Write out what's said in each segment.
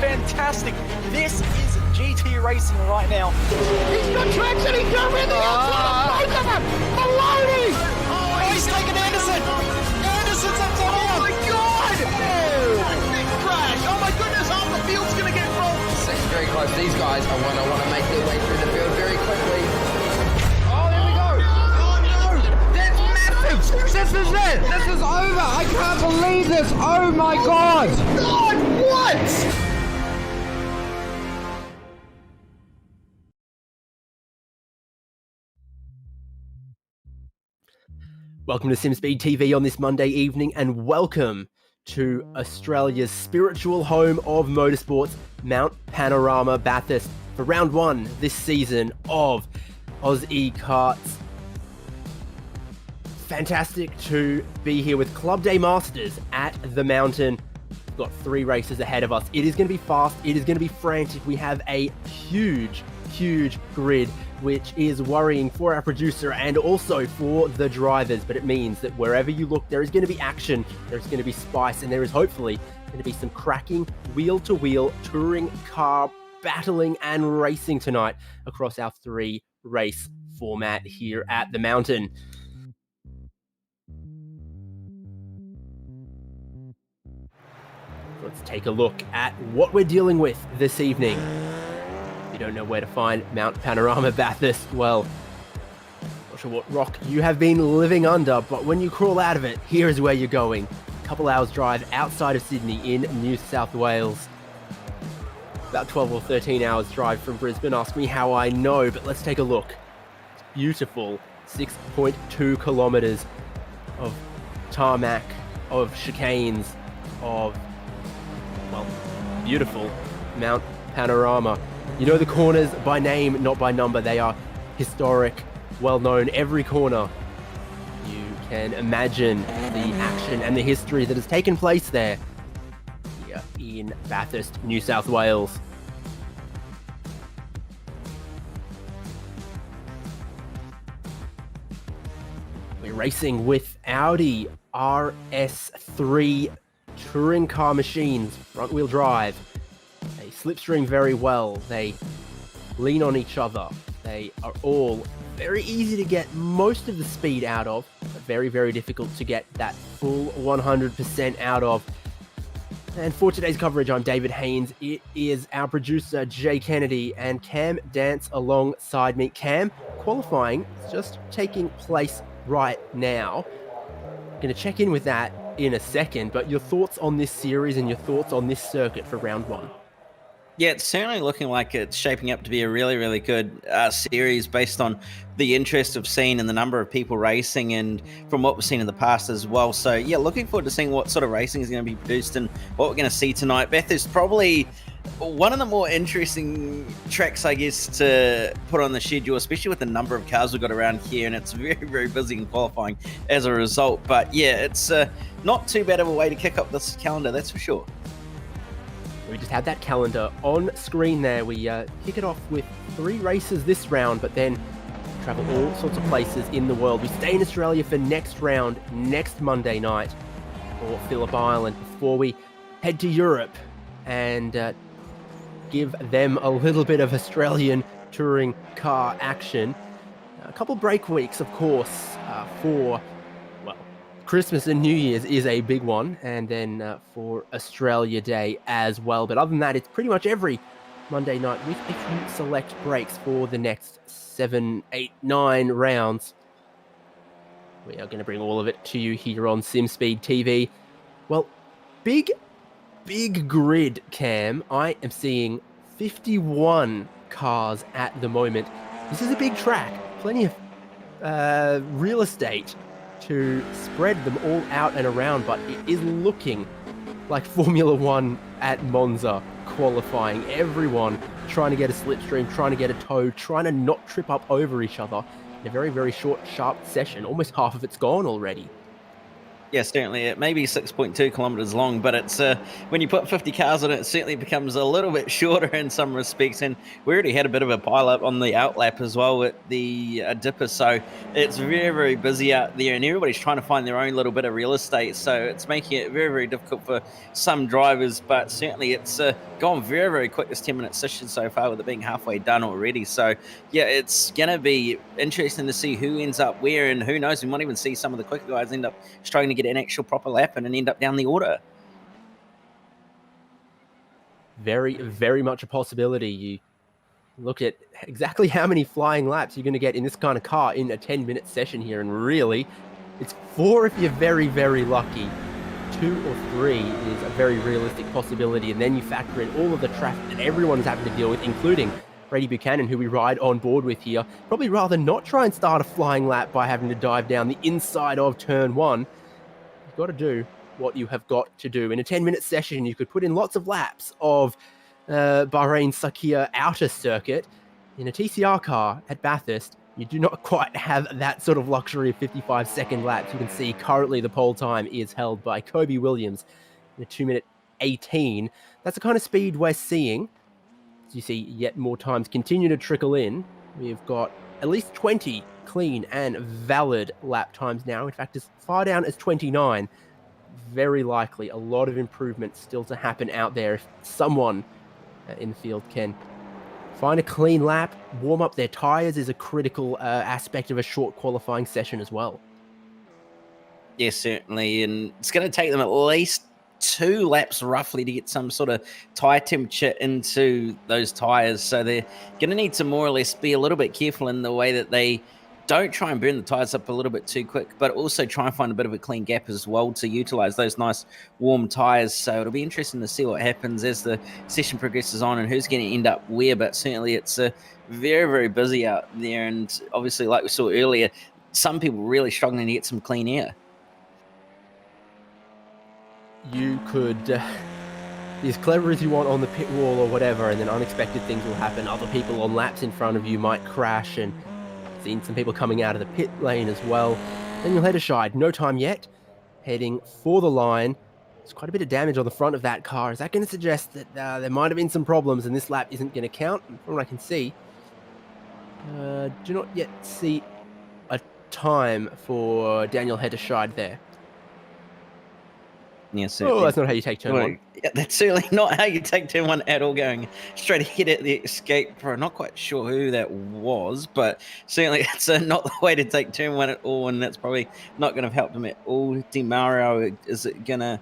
fantastic. This is GT racing right now. He's got traction, he's got everything outside of both of them. Maloney! Oh, he's taken Anderson. Anderson's up top. Oh my God! Big crash. Oh my goodness, half the field's going to get rolled. It's very close. These guys are want to make their way through the field very quickly. Oh, there we go. Oh no! That's massive! This is it! This is over! I can't believe this! Oh my God! God, what? Welcome to SimSpeed TV on this Monday evening, and welcome to Australia's spiritual home of motorsports, Mount Panorama Bathurst, for round one this season of Aussie Karts. Fantastic to be here with Club Day Masters at the Mountain. We've got 3 races ahead of us. It is going to be fast. It is going to be frantic. We have a huge grid, which is worrying for our producer and also for the drivers. But it means that wherever you look, there is going to be action, there's going to be spice, and there is hopefully going to be some cracking wheel-to-wheel touring car battling and racing tonight across our 3 race format here at the Mountain. Let's take a look at what we're dealing with this evening. If you don't know where to find Mount Panorama Bathurst, well, not sure what rock you have been living under, but when you crawl out of it, here is where you're going. A couple hours drive outside of Sydney in New South Wales. About 12 or 13 hours drive from Brisbane. Ask me how I know, but let's take a look. It's beautiful. 6.2 kilometers of tarmac, of chicanes, of, well, beautiful Mount Panorama. You know the corners by name, not by number. They are historic, well-known. Every corner, you can imagine the action and the history that has taken place there here in Bathurst, New South Wales. We're racing with Audi RS3 touring car machines, front-wheel drive. They slipstream very well. They lean on each other. They are all very easy to get most of the speed out of, but very difficult to get that full 100% out of. And for today's coverage, I'm David Haynes. It is our producer, Jay Kennedy, and Cam Dance alongside me. Cam, qualifying is just taking place right now. Going to check in with that in a second, but your thoughts on this series and your thoughts on this circuit for round one? Yeah, it's certainly looking like it's shaping up to be a really good series based on the interest we've seen and the number of people racing and from what we've seen in the past as well. So, yeah, looking forward to seeing what sort of racing is going to be produced and what we're going to see tonight. Beth is probably one of the more interesting tracks, I guess, to put on the schedule, especially with the number of cars we've got around here, and it's very busy in qualifying as a result. But, yeah, it's not too bad of a way to kick up this calendar, that's for sure. We just had that calendar on screen there. We kick it off with 3 races this round, but then travel all sorts of places in the world. We stay in Australia for next round, next Monday night, for Phillip Island, before we head to Europe and give them a little bit of Australian touring car action. A couple break weeks, of course, for, well, Christmas and New Year's is a big one, and then for Australia Day as well. But other than that, it's pretty much every Monday night with a few select breaks for the next 7, 8, 9 rounds. We are going to bring all of it to you here on SimSpeed TV. Well, big grid, Cam. I am seeing 51 cars at the moment. This is a big track. Plenty of real estate to spread them all out and around, but it is looking like Formula One at Monza qualifying. Everyone trying to get a slipstream, trying to get a tow, trying to not trip up over each other in a very short, sharp session. Almost half of it's gone already. Yeah, certainly. It may be 6.2 kilometers long, but it's when you put 50 cars on it, it certainly becomes a little bit shorter in some respects. And we already had a bit of a pile up on the outlap as well at the dipper. So it's very, very busy out there, and everybody's trying to find their own little bit of real estate. So it's making it very, very difficult for some drivers, but certainly it's gone very, very quick this 10-minute session so far, with it being halfway done already. So yeah, it's going to be interesting to see who ends up where, and who knows, we might even see some of the quicker guys end up struggling to get an actual proper lap and end up down the order. Very, very much a possibility. You look at exactly how many flying laps you're going to get in this kind of car in a 10-minute session here, and really, it's 4 if you're very, very lucky. 2 or 3 is a very realistic possibility, and then you factor in all of the traffic that everyone's having to deal with, including Brady Buchanan, who we ride on board with here. Probably rather not try and start a flying lap by having to dive down the inside of turn 1. You've got to do what you have got to do. In a 10-minute session, you could put in lots of laps of Bahrain Sakhir outer circuit. In a TCR car at Bathurst, you do not quite have that sort of luxury of 55-second laps. You can see currently the pole time is held by Kobe Williams in a 2-minute 18. That's the kind of speed we're seeing. As you see, yet more times continue to trickle in. We've got at least 20 clean and valid lap times now. In fact, as far down as 29. Very likely a lot of improvement still to happen out there if someone in the field can find a clean lap. Warm up their tyres is a critical aspect of a short qualifying session as well. Yes, certainly. And it's going to take them at least 2 laps roughly to get some sort of tyre temperature into those tyres. So they're going to need to more or less be a little bit careful in the way that they don't try and burn the tyres up a little bit too quick, but also try and find a bit of a clean gap as well to utilize those nice warm tyres. So it'll be interesting to see what happens as the session progresses on and who's going to end up where. But certainly it's very, very busy out there. And obviously, like we saw earlier, some people really struggling to get some clean air. You could be as clever as you want on the pit wall or whatever, and then unexpected things will happen. Other people on laps in front of you might crash, and seen some people coming out of the pit lane as well. Then you'll head aside. No time yet. Heading for the line. There's quite a bit of damage on the front of that car. Is that going to suggest that there might have been some problems and this lap isn't going to count? From what I can see, do not yet see a time for Daniel Hedderscheid there. Yes, oh, that's not how you take turn 1. Yeah, that's certainly not how you take turn 1 at all, going straight ahead at the escape pro. Not quite sure who that was, but certainly it's not the way to take turn 1 at all, and that's probably not going to help them at all. Di Mario, is it going to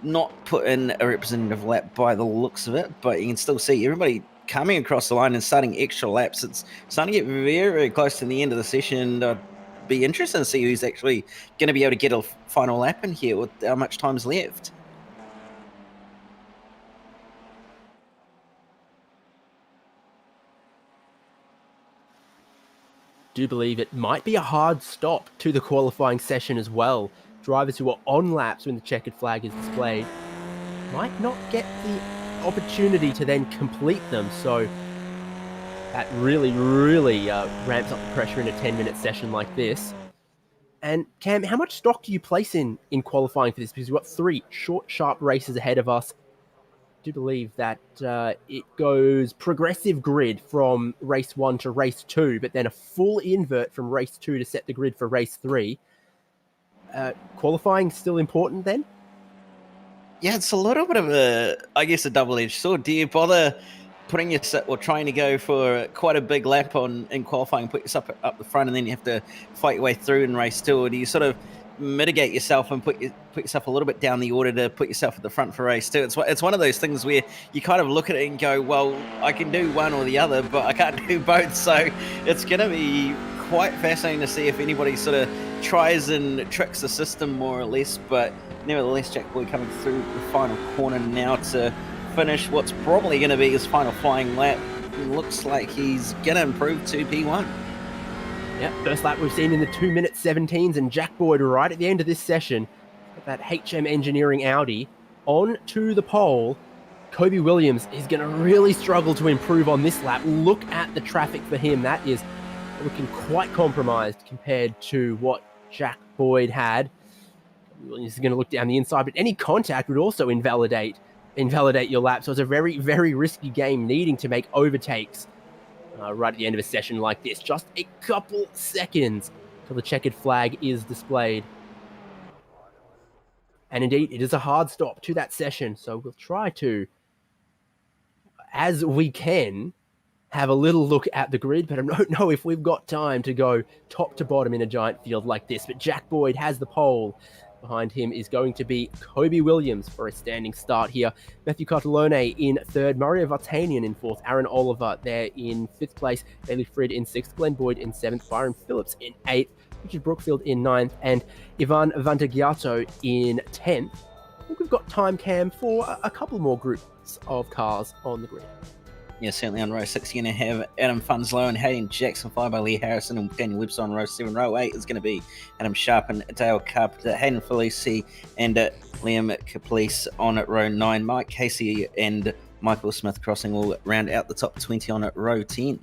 not put in a representative lap by the looks of it? But you can still see everybody coming across the line and starting extra laps. It's starting to get very, very close to the end of the session. Be interesting to see who's actually going to be able to get a final lap in here with how much time's left. Do believe it might be a hard stop to the qualifying session as well. Drivers who are on laps when the checkered flag is displayed might not get the opportunity to then complete them. So that really, really ramps up the pressure in a 10-minute session like this. And Cam, how much stock do you place in qualifying for this? Because we've got 3 short, sharp races ahead of us. I do believe that it goes progressive grid from race 1 to race 2, but then a full invert from race 2 to set the grid for race 3. Qualifying still important then? Yeah, it's a little bit of a double-edged sword. Do you bother putting yourself or trying to go for quite a big lap in qualifying, put yourself up the front, and then you have to fight your way through in race 2? Or do you sort of mitigate yourself and put yourself a little bit down the order to put yourself at the front for race 2? It's one of those things where you kind of look at it and go, well, I can do one or the other, but I can't do both. So it's going to be quite fascinating to see if anybody sort of tries and tricks the system more or less. But nevertheless, Jack Boy coming through the final corner now to finish what's probably going to be his final flying lap. It looks like he's going to improve to P1. Yeah, first lap we've seen in the 2-minute 17s, and Jack Boyd right at the end of this session, that HM Engineering Audi on to the pole. Kobe Williams is going to really struggle to improve on this lap. Look at the traffic for him. That is looking quite compromised compared to what Jack Boyd had. Williams is going to look down the inside, but any contact would also invalidate your lap. So it's a very, very risky game, needing to make overtakes right at the end of a session like this. Just a couple seconds till the checkered flag is displayed. And indeed, it is a hard stop to that session. So we'll try to, as we can, have a little look at the grid, but I don't know if we've got time to go top to bottom in a giant field like this. But Jack Boyd has the pole. Behind him is going to be Kobe Williams for a standing start here. Matthew Cartolone in third, Mario Vartanian in fourth, Aaron Oliver there in fifth place, Bailey Frid in sixth, Glenn Boyd in seventh, Byron Phillips in eighth, Richard Brookfield in ninth, and Ivan Vantagiato in 10th. I think we've got time, Cam, for a couple more groups of cars on the grid. Yeah, certainly on row 6, you're going to have Adam Funslow and Hayden Jackson, followed by Lee Harrison and Daniel Webster on row 7. Row 8 is going to be Adam Sharp and Dale Cup, Hayden Felici and Liam Caplice on row 9. Mike Casey and Michael Smith crossing will round out the top 20 on row 10.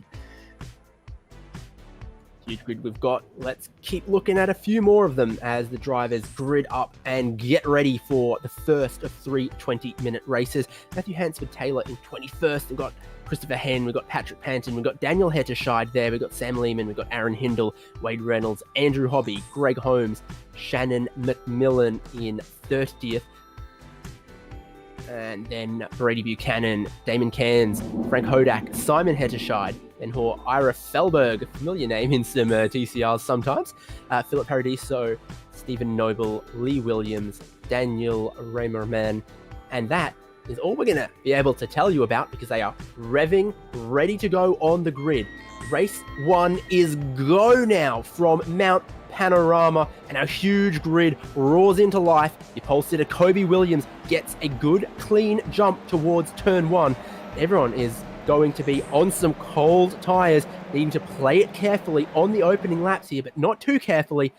Huge grid we've got. Let's keep looking at a few more of them as the drivers grid up and get ready for the first of 3 20-minute races. Matthew Hansford-Taylor in 21st. We've got Christopher Henn, we've got Patrick Panton, we've got Daniel Hetterscheid there, we've got Sam Lehman, we've got Aaron Hindle, Wade Reynolds, Andrew Hobby, Greg Holmes, Shannon McMillan in 30th. And then Brady Buchanan, Damon Cairns, Frank Hodak, Simon Hetterscheid, and Ira Felberg, a familiar name in some TCRs sometimes, Philip Paradiso, Stephen Noble, Lee Williams, Daniel Raymerman, and that is all we're going to be able to tell you about because they are revving, ready to go on the grid. Race 1 is go now from Mount Panorama, and our huge grid roars into life. Your pole sitter Kobe Williams gets a good, clean jump towards turn 1. Everyone is going to be on some cold tyres, needing to play it carefully on the opening laps here, but not too carefully.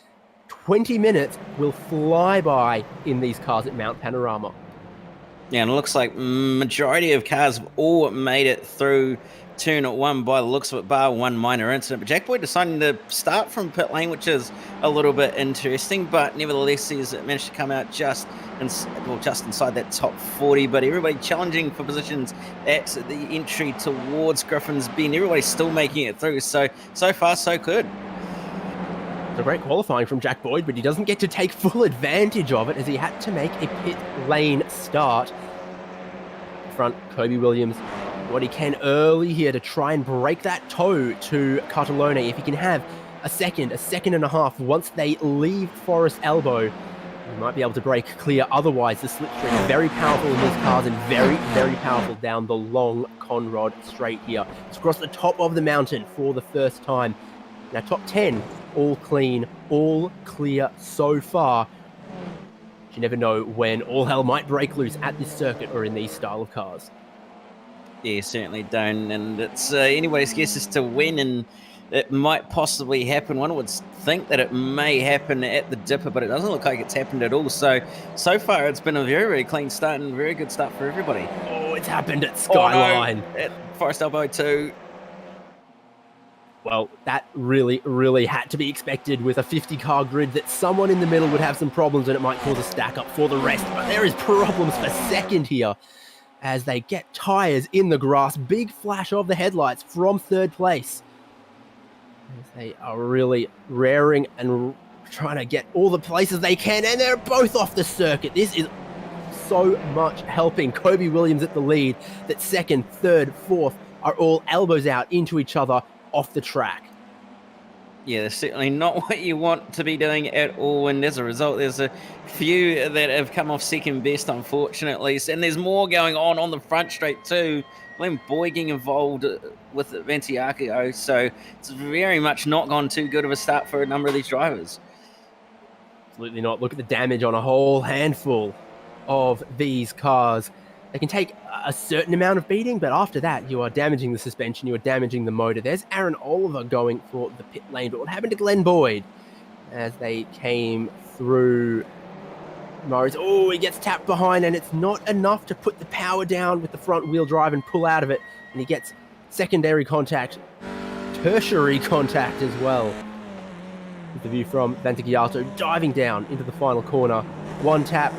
20 minutes will fly by in these cars at Mount Panorama. Yeah, and it looks like majority of cars have all made it through turn 1 by the looks of it, bar one minor incident. But Jack Boyd deciding to start from pit lane, which is a little bit interesting, but nevertheless he's managed to come out just inside that top 40. But everybody challenging for positions at the entry towards Griffin's Bend. Everybody's still making it through. So far, so good. It's a great qualifying from Jack Boyd, but he doesn't get to take full advantage of it as he had to make a pit lane start. Front, Kobe Williams, what he can early here to try and break that toe to Cartolone. If he can have a second and a half once they leave Forest Elbow, he might be able to break clear. Otherwise, the slipstream very powerful in these cars and very, very powerful down the long Conrod straight here. It's across the top of the mountain for the first time. Now, top 10, all clean, all clear so far. You never know when all hell might break loose at this circuit or in these style of cars. Yeah, certainly don't. And it's anybody's guess as to when and it might possibly happen. One would think that it may happen at the Dipper, but it doesn't look like it's happened at all. So far, it's been a very, very clean start and very good start for everybody. Oh, it's happened at Skyline. Oh, no. At Forest Elbow too. Well, that really, really had to be expected with a 50-car grid that someone in the middle would have some problems and it might cause a stack up for the rest. But there is problems for second here as they get tyres in the grass. Big flash of the headlights from third place. As they are really raring and trying to get all the places they can, and they're both off the circuit. This is so much helping Kobe Williams at the lead that second, third, fourth are all elbows out into each other off the track. Yeah, that's certainly not what you want to be doing at all, and as a result, there's a few that have come off second best, unfortunately, and there's more going on the front straight too. Glenn Boyd getting involved with Vantiaco, so it's very much not gone too good of a start for a number of these drivers. Absolutely not. Look at the damage on a whole handful of these cars. They can take a certain amount of beating, but after that, you are damaging the suspension, you are damaging the motor. There's Aaron Oliver going for the pit lane, but what happened to Glenn Boyd as they came through Morris? Oh, he gets tapped behind, and it's not enough to put the power down with the front wheel drive and pull out of it, and he gets secondary contact, tertiary contact as well. With the view from Vantagiato diving down into the final corner. 1 tap,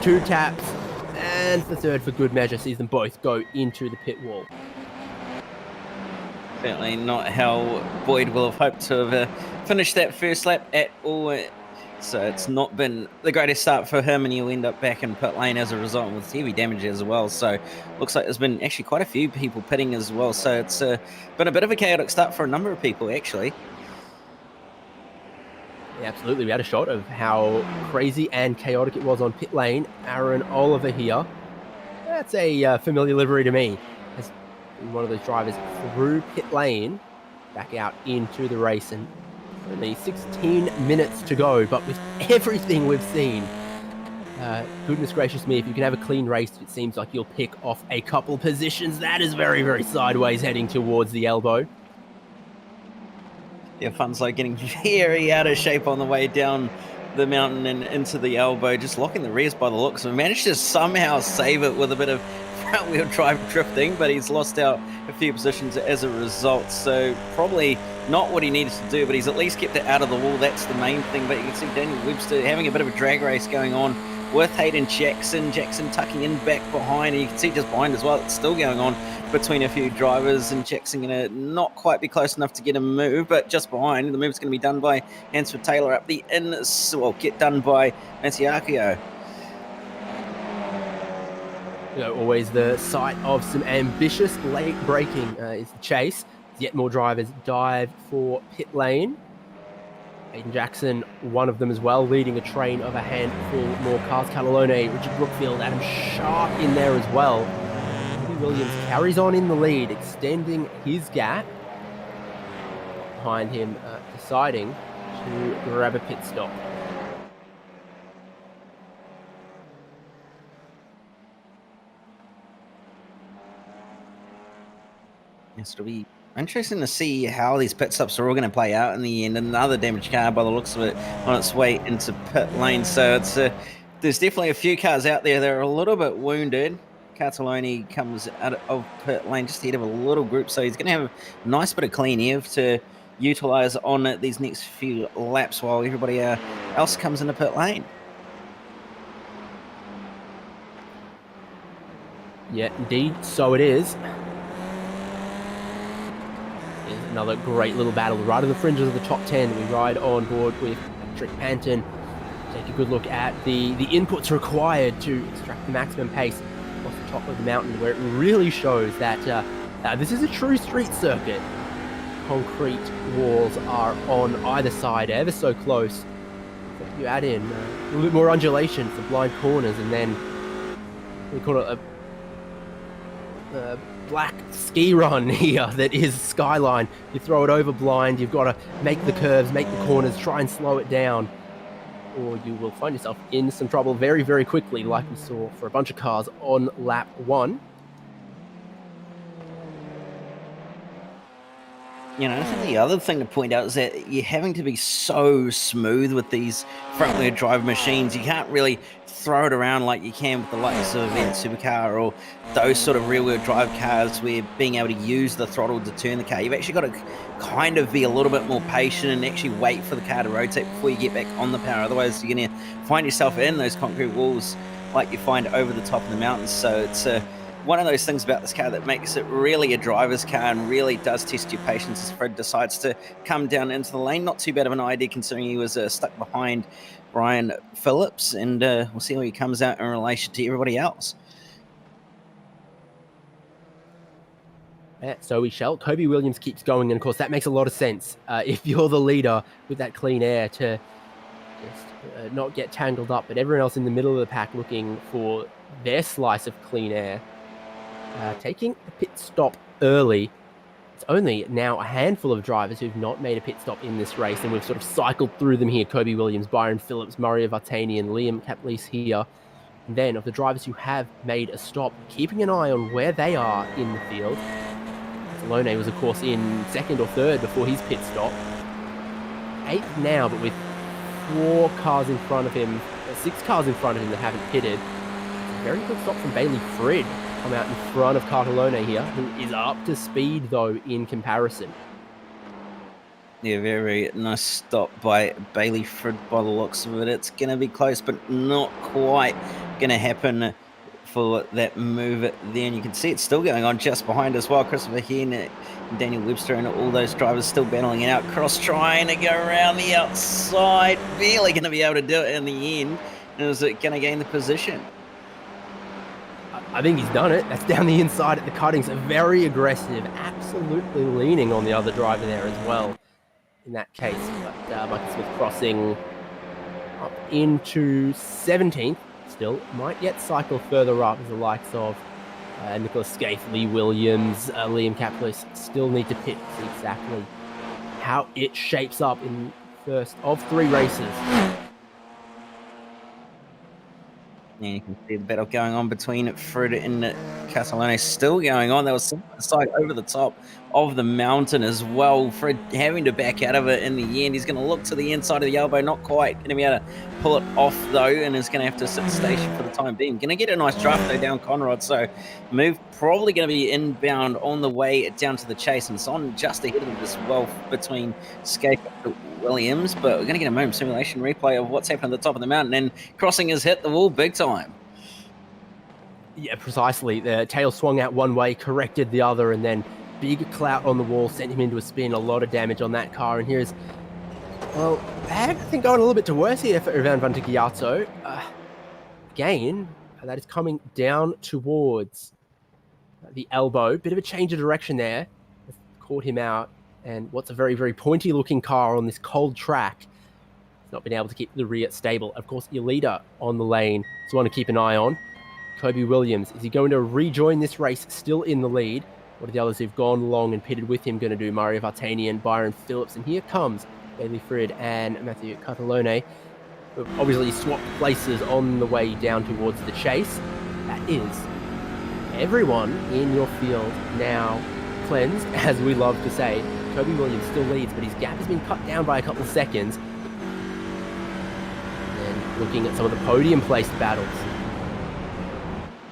2 taps, and the third for good measure sees them both go into the pit wall. Certainly not how Boyd will have hoped to have finished that first lap at all. So it's not been the greatest start for him, and he'll end up back in pit lane as a result with heavy damage as well. So looks like there's been actually quite a few people pitting as well. So it's been a bit of a chaotic start for a number of people, actually. Yeah, absolutely. We had a shot of how crazy and chaotic it was on pit lane. Aaron Oliver here. That's a familiar livery to me. Has been one of those drivers through pit lane, back out into the race, and only 16 minutes to go. But with everything we've seen, goodness gracious me, if you can have a clean race, it seems like you'll pick off a couple positions. That is very, very sideways, heading towards the elbow. Yeah, Fun's getting very out of shape on the way down the mountain and into the elbow, just locking the rears by the looks. We managed to somehow save it with a bit of front wheel drive drifting, but he's lost out a few positions as a result. So probably not what he needed to do, but he's at least kept it out of the wall. That's the main thing. But you can see Daniel Webster having a bit of a drag race going on with Hayden Jackson. Jackson tucking in back behind, and you can see just behind as well, it's still going on between a few drivers, and Jackson going to not quite be close enough to get a move, but just behind. The move's going to be done by Hansford Taylor up the in, well, get done by Masiakio. Always the site of some ambitious late braking is the chase. Yet more drivers dive for pit lane. Hayden Jackson, one of them as well, leading a train of a handful more cars. Catalone, Richard Brookfield, Adam Sharp in there as well. Cody Williams carries on in the lead, extending his gap. Behind him, deciding to grab a pit stop. Yes, it'll be interesting to see how these pit stops are all going to play out in the end. Another damaged car by the looks of it on its way into pit lane. So it's there's definitely a few cars out there that are a little bit wounded. Cataloni comes out of pit lane just ahead of a little group, so he's going to have a nice bit of clean air to utilize on these next few laps while everybody else comes into pit lane. Yeah, indeed, so it is. Another great little battle right on the fringes of the top 10. We ride on board with Patrick Panton. Take a good look at the inputs required to extract the maximum pace off the top of the mountain, where it really shows that this is a true street circuit. Concrete walls are on either side, ever so close. So you add in a little bit more undulation for blind corners, and then we call it a black ski run here that is Skyline. You throw it over blind, you've got to make the curves, make the corners, try and slow it down, or you will find yourself in some trouble very, very quickly, like we saw for a bunch of cars on lap 1. You know, I think the other thing to point out is that you're having to be so smooth with these front-wheel drive machines. You can't really throw it around like you can with the likes of Event Supercar or those sort of rear-wheel drive cars where being able to use the throttle to turn the car. You've actually got to kind of be a little bit more patient and actually wait for the car to rotate before you get back on the power. Otherwise, you're going to find yourself in those concrete walls like you find over the top of the mountains. So it's one of those things about this car that makes it really a driver's car and really does test your patience as Fred decides to come down into the lane. Not too bad of an idea considering he was stuck behind Brian Phillips, and we'll see how he comes out in relation to everybody else. Yeah, so we shall. Kobe Williams keeps going, and of course that makes a lot of sense if you're the leader with that clean air to just not get tangled up, but everyone else in the middle of the pack looking for their slice of clean air. Taking a pit stop early. It's only now a handful of drivers who've not made a pit stop in this race, and we've sort of cycled through them here. Kobe Williams, Byron Phillips, Mario Vartanian, Liam Caplice here. And then of the drivers who have made a stop, keeping an eye on where they are in the field. Salone was, of course, in second or third before his pit stop. 8th now, but with 4 cars in front of him, 6 cars in front of him that haven't pitted. A very good stop from Bailey Frid. Come out in front of Cartolone here, who is up to speed, though, in comparison. Yeah, very nice stop by Bailey Frid by the looks of it. It's going to be close, but not quite going to happen for that move there. And you can see it's still going on just behind as well. Christopher Hen and Daniel Webster and all those drivers still battling it out. Cross trying to go around the outside. Barely going to be able to do it in the end. And is it going to gain the position? I think he's done it. That's down the inside at the cuttings. Very aggressive, absolutely leaning on the other driver there as well in that case. But Michael Smith crossing up into 17th. Still might yet cycle further up as the likes of Nicholas Scaife, Lee Williams, Liam Kaplis still need to pit to see exactly how it shapes up in first of 3 races. Yeah, you can see the battle going on between Frid and Catalone still going on. There was side over the top of the mountain as well. Frid having to back out of it in the end. He's going to look to the inside of the elbow. Not quite going to be able to pull it off, though, and is going to have to sit station for the time being. Going to get a nice draft, though, down Conrad. So move probably going to be inbound on the way down to the chase. And it's on just ahead of them as well between Scaife and Williams. But we're going to get a moment simulation replay of what's happened at the top of the mountain. And crossing has hit the wall big time. Yeah, precisely. The tail swung out one way, corrected the other, and then big clout on the wall sent him into a spin. A lot of damage on that car. And here's, well, I think going a little bit to worse here for Ivan van der Giato. Again, that is coming down towards the elbow. Bit of a change of direction there. Caught him out. And what's a very, very pointy looking car on this cold track. He's not been able to keep the rear stable. Of course, your leader on the lane, so want to keep an eye on. Kobe Williams, is he going to rejoin this race still in the lead? What are the others who've gone long and pitted with him going to do? Mario Vartanian, Byron Phillips, and here comes Bailey Frid and Matthew Catalone. Obviously swapped places on the way down towards the chase. That is everyone in your field now cleansed, as we love to say. Kobe Williams still leads, but his gap has been cut down by a couple of seconds. And looking at some of the podium-placed battles.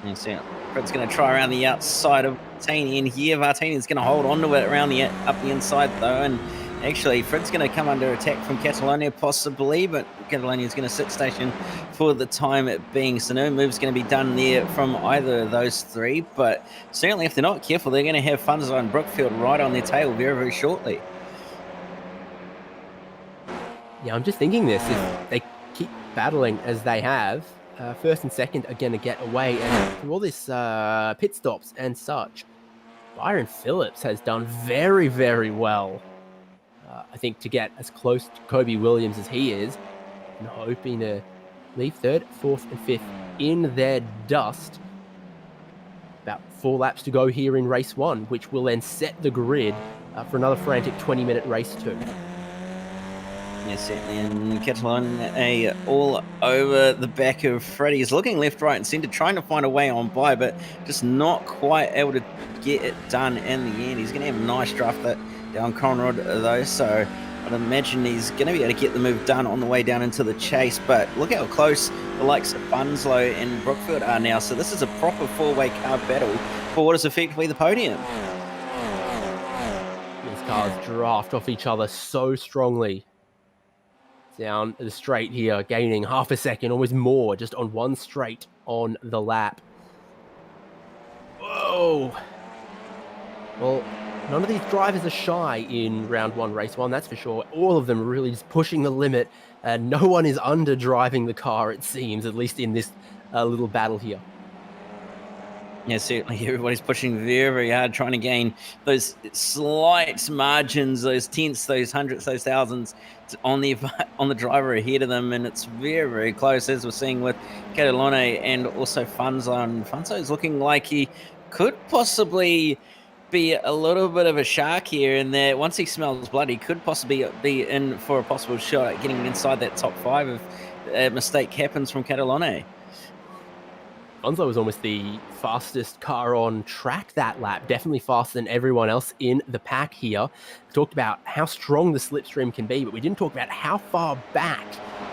And so Frid's going to try around the outside of Vartanian here. Vartanian's going to hold on to it around the up the inside, though. And actually, Frid's going to come under attack from Catalonia, possibly, but Catalonia's going to sit station for the time being. So no move's going to be done there from either of those 3. But certainly, if they're not careful, they're going to have Funzo and Brookfield right on their tail very, very shortly. Yeah, I'm just thinking this. If they keep battling as they have, first and second are going to get away. And through all this pit stops and such, Byron Phillips has done very, very well. I think to get as close to Kobe Williams as he is, and hoping to leave 3rd, 4th, and 5th in their dust. About 4 laps to go here in race 1, which will then set the grid for another frantic 20-minute race 2. Yes, certainly. And Catalan all over the back of Freddie. He's looking left, right, and centre, trying to find a way on by, but just not quite able to get it done in the end. He's going to have a nice draft that down Conrad, though, so I'd imagine he's going to be able to get the move done on the way down into the chase. But look how close the likes of Bunslow and Brookfield are now. So this is a proper 4-way car battle for what is effectively the podium. These cars draft off each other so strongly. Down the straight here, gaining half a second, almost more, just on one straight on the lap. Whoa! Well, none of these drivers are shy in round 1, race 1, that's for sure. All of them really just pushing the limit. No one is under driving the car, it seems, at least in this little battle here. Yeah, certainly everybody's pushing very, very hard, trying to gain those slight margins, those tenths, those hundredths, those thousands on the driver ahead of them, and it's very, very close, as we're seeing with Catalone and also Funzo. And Funzo is looking like he could possibly be a little bit of a shark here, in that once he smells blood, he could possibly be in for a possible shot at getting inside that top 5 if a mistake happens from Catalone. Funzo was almost the fastest car on track that lap, definitely faster than everyone else in the pack here. We talked about how strong the slipstream can be, but we didn't talk about how far back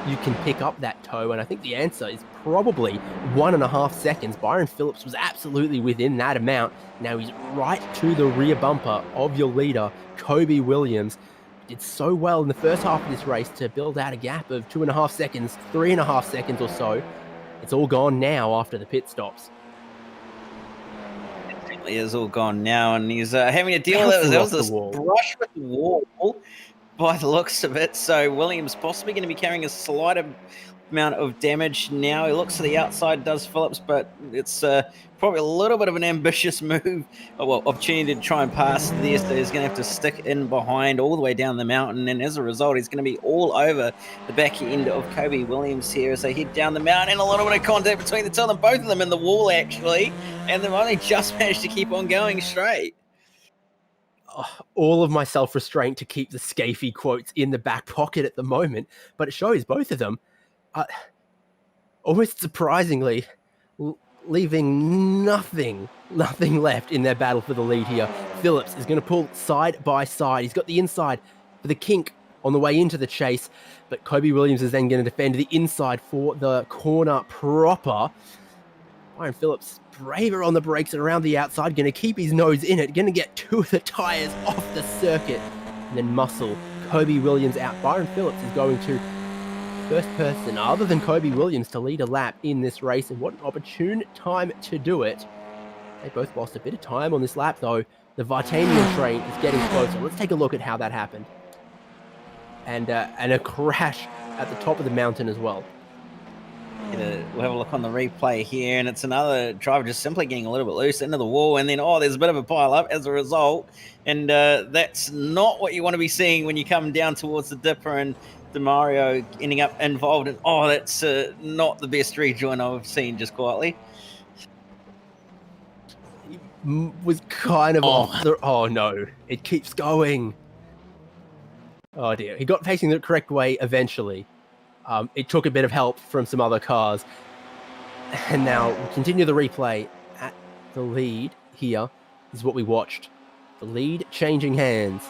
you can pick up that toe, and I think the answer is probably 1.5 seconds. Byron Phillips was absolutely within that amount. Now he's right to the rear bumper of your leader, Kobe Williams. did so well in the first half of this race to build out a gap of 2.5 seconds, 3.5 seconds or so. It's all gone now after the pit stops. He is all gone now, and he's having to deal with it. There was this brush with the wall by the looks of it. So Williams possibly going to be carrying a slight amount of damage now. He looks to the outside, does Phillips, but it's probably a little bit of an ambitious move. Well, opportunity to try and pass there, so he's going to have to stick in behind all the way down the mountain, and as a result, he's going to be all over the back end of Kobe Williams here as they head down the mountain, and a little bit of contact between the two of them, both of them in the wall, actually, and they've only just managed to keep on going straight. All of my self-restraint to keep the Scafey quotes in the back pocket at the moment, but it shows both of them almost surprisingly leaving nothing left in their battle for the lead here. Phillips is going to pull side by side. He's got the inside for the kink on the way into the chase, but Kobe Williams is then going to defend the inside for the corner proper. Byron Phillips, braver on the brakes and around the outside, going to keep his nose in it, going to get two of the tyres off the circuit, and then muscle Kobe Williams out. Byron Phillips is going to first person other than Kobe Williams to lead a lap in this race, and what an opportune time to do it. They both lost a bit of time on this lap though. The Vartanian train is getting closer. Let's take a look at how that happened. And a crash at the top of the mountain as well. We'll have a look on the replay here, and it's another driver just simply getting a little bit loose into the wall, and then there's a bit of a pile up as a result, and that's not what you want to be seeing when you come down towards the dipper, and DeMario ending up involved in that's not the best rejoin I've seen, just quietly. He was kind of off the... Oh no, it keeps going. Oh dear, he got facing the correct way eventually. It took a bit of help from some other cars. And now we'll continue the replay. At the lead here is what we watched. The lead changing hands.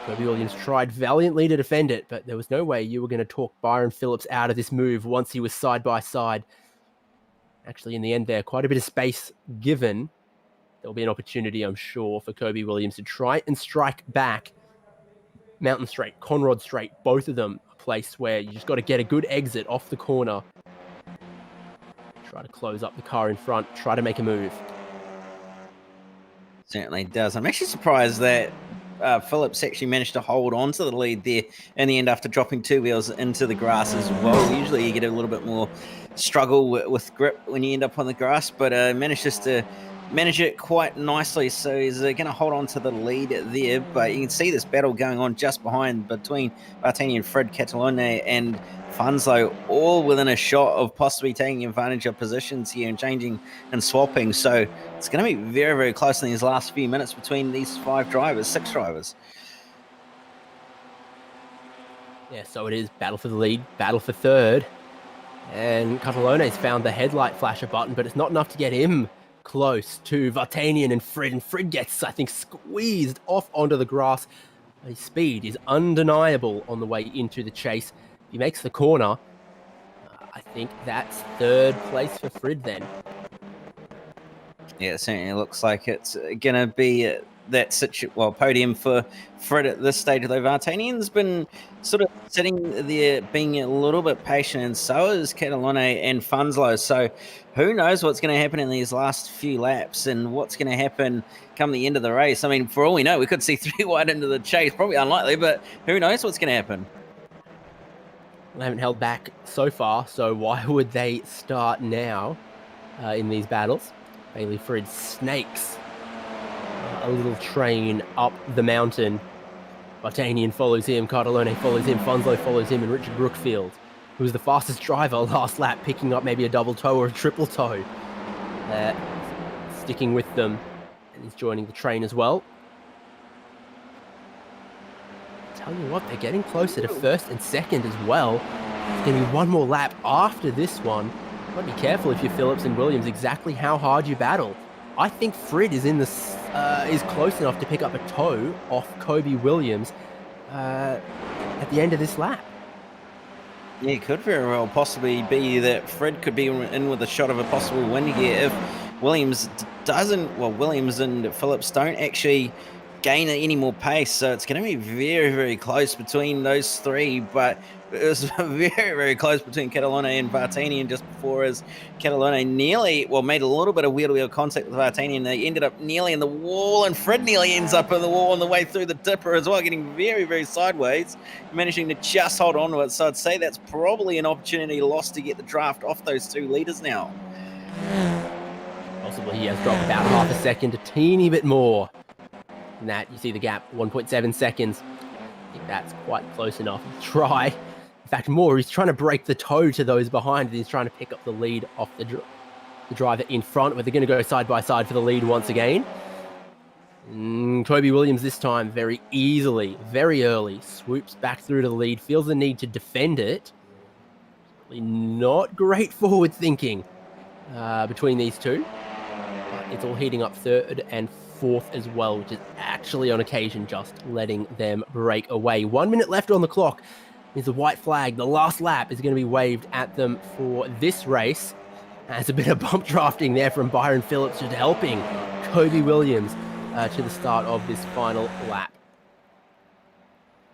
Kobe Williams tried valiantly to defend it, but there was no way you were going to talk Byron Phillips out of this move once he was side by side. Actually, in the end there, quite a bit of space given. There'll be an opportunity, I'm sure, for Kobe Williams to try and strike back. Mountain Straight, Conrod Straight, both of them a place where you just got to get a good exit off the corner. Try to close up the car in front, try to make a move. Certainly does. I'm actually surprised that Phillips actually managed to hold on to the lead there in the end after dropping two wheels into the grass as well. Usually you get a little bit more struggle with grip when you end up on the grass, but managed just to manage it quite nicely. So he's going to hold on to the lead there, but you can see this battle going on just behind between Bartani and Fred Catalone and Fanslow, all within a shot of possibly taking advantage of positions here and changing and swapping. So it's going to be very, very close in these last few minutes between these six drivers. Yeah, so it is battle for the lead, battle for third. And Catalone's found the headlight flasher button, but it's not enough to get him close to Vartanian and Fred. And Fred gets, I think, squeezed off onto the grass. His speed is undeniable on the way into the chase. He makes the corner. I think that's third place for Fred then. Yeah, it certainly looks like it's going to be that podium for Fred at this stage. Though Vartanian's been sort of sitting there being a little bit patient, and so is Catalone and Fanslow. So who knows what's going to happen in these last few laps and what's going to happen come the end of the race. I mean, for all we know, we could see three wide into the chase. Probably unlikely, but who knows what's going to happen. They haven't held back so far, so why would they start now in these battles? Bailey Fred snakes a little train up the mountain. Vartanian follows him, Cardellone follows him, Fanslow follows him, and Richard Brookfield, who was the fastest driver last lap, picking up maybe a double toe or a triple toe. Sticking with them, and he's joining the train as well. Tell you what, they're getting closer to first and second as well. It's going to be one more lap after this one. Got to be careful if you're Phillips and Williams exactly how hard you battle. I think Fred is is close enough to pick up a toe off Kobe Williams at the end of this lap. Yeah, it could very well possibly be that Fred could be in with a shot of a possible win here if Williams and Phillips don't actually gain any more pace. So it's going to be very, very close between those three. But it was very, very close between Catalone and Vartanian just before, as Catalone nearly, well, made a little bit of wheel-to-wheel contact with Vartanian. They ended up nearly in the wall, and Fred nearly ends up in the wall on the way through the dipper as well, getting very, very sideways, managing to just hold on to it. So I'd say that's probably an opportunity lost to get the draft off those two leaders now. Possibly he has dropped about half a second, a teeny bit more than that. You see the gap, 1.7 seconds. I think that's quite close enough to try. In fact, more, he's trying to break the toe to those behind, and he's trying to pick up the lead off the driver in front, where they're going to go side by side for the lead once again. Kobe Williams this time very easily, very early, swoops back through to the lead, feels the need to defend it. Not great forward thinking between these two. But it's all heating up third and fourth as well, which is actually on occasion just letting them break away. 1 minute left on the clock. There's a white flag. The last lap is going to be waved at them for this race. There's a bit of bump drafting there from Byron Phillips, just helping Kobe Williams to the start of this final lap.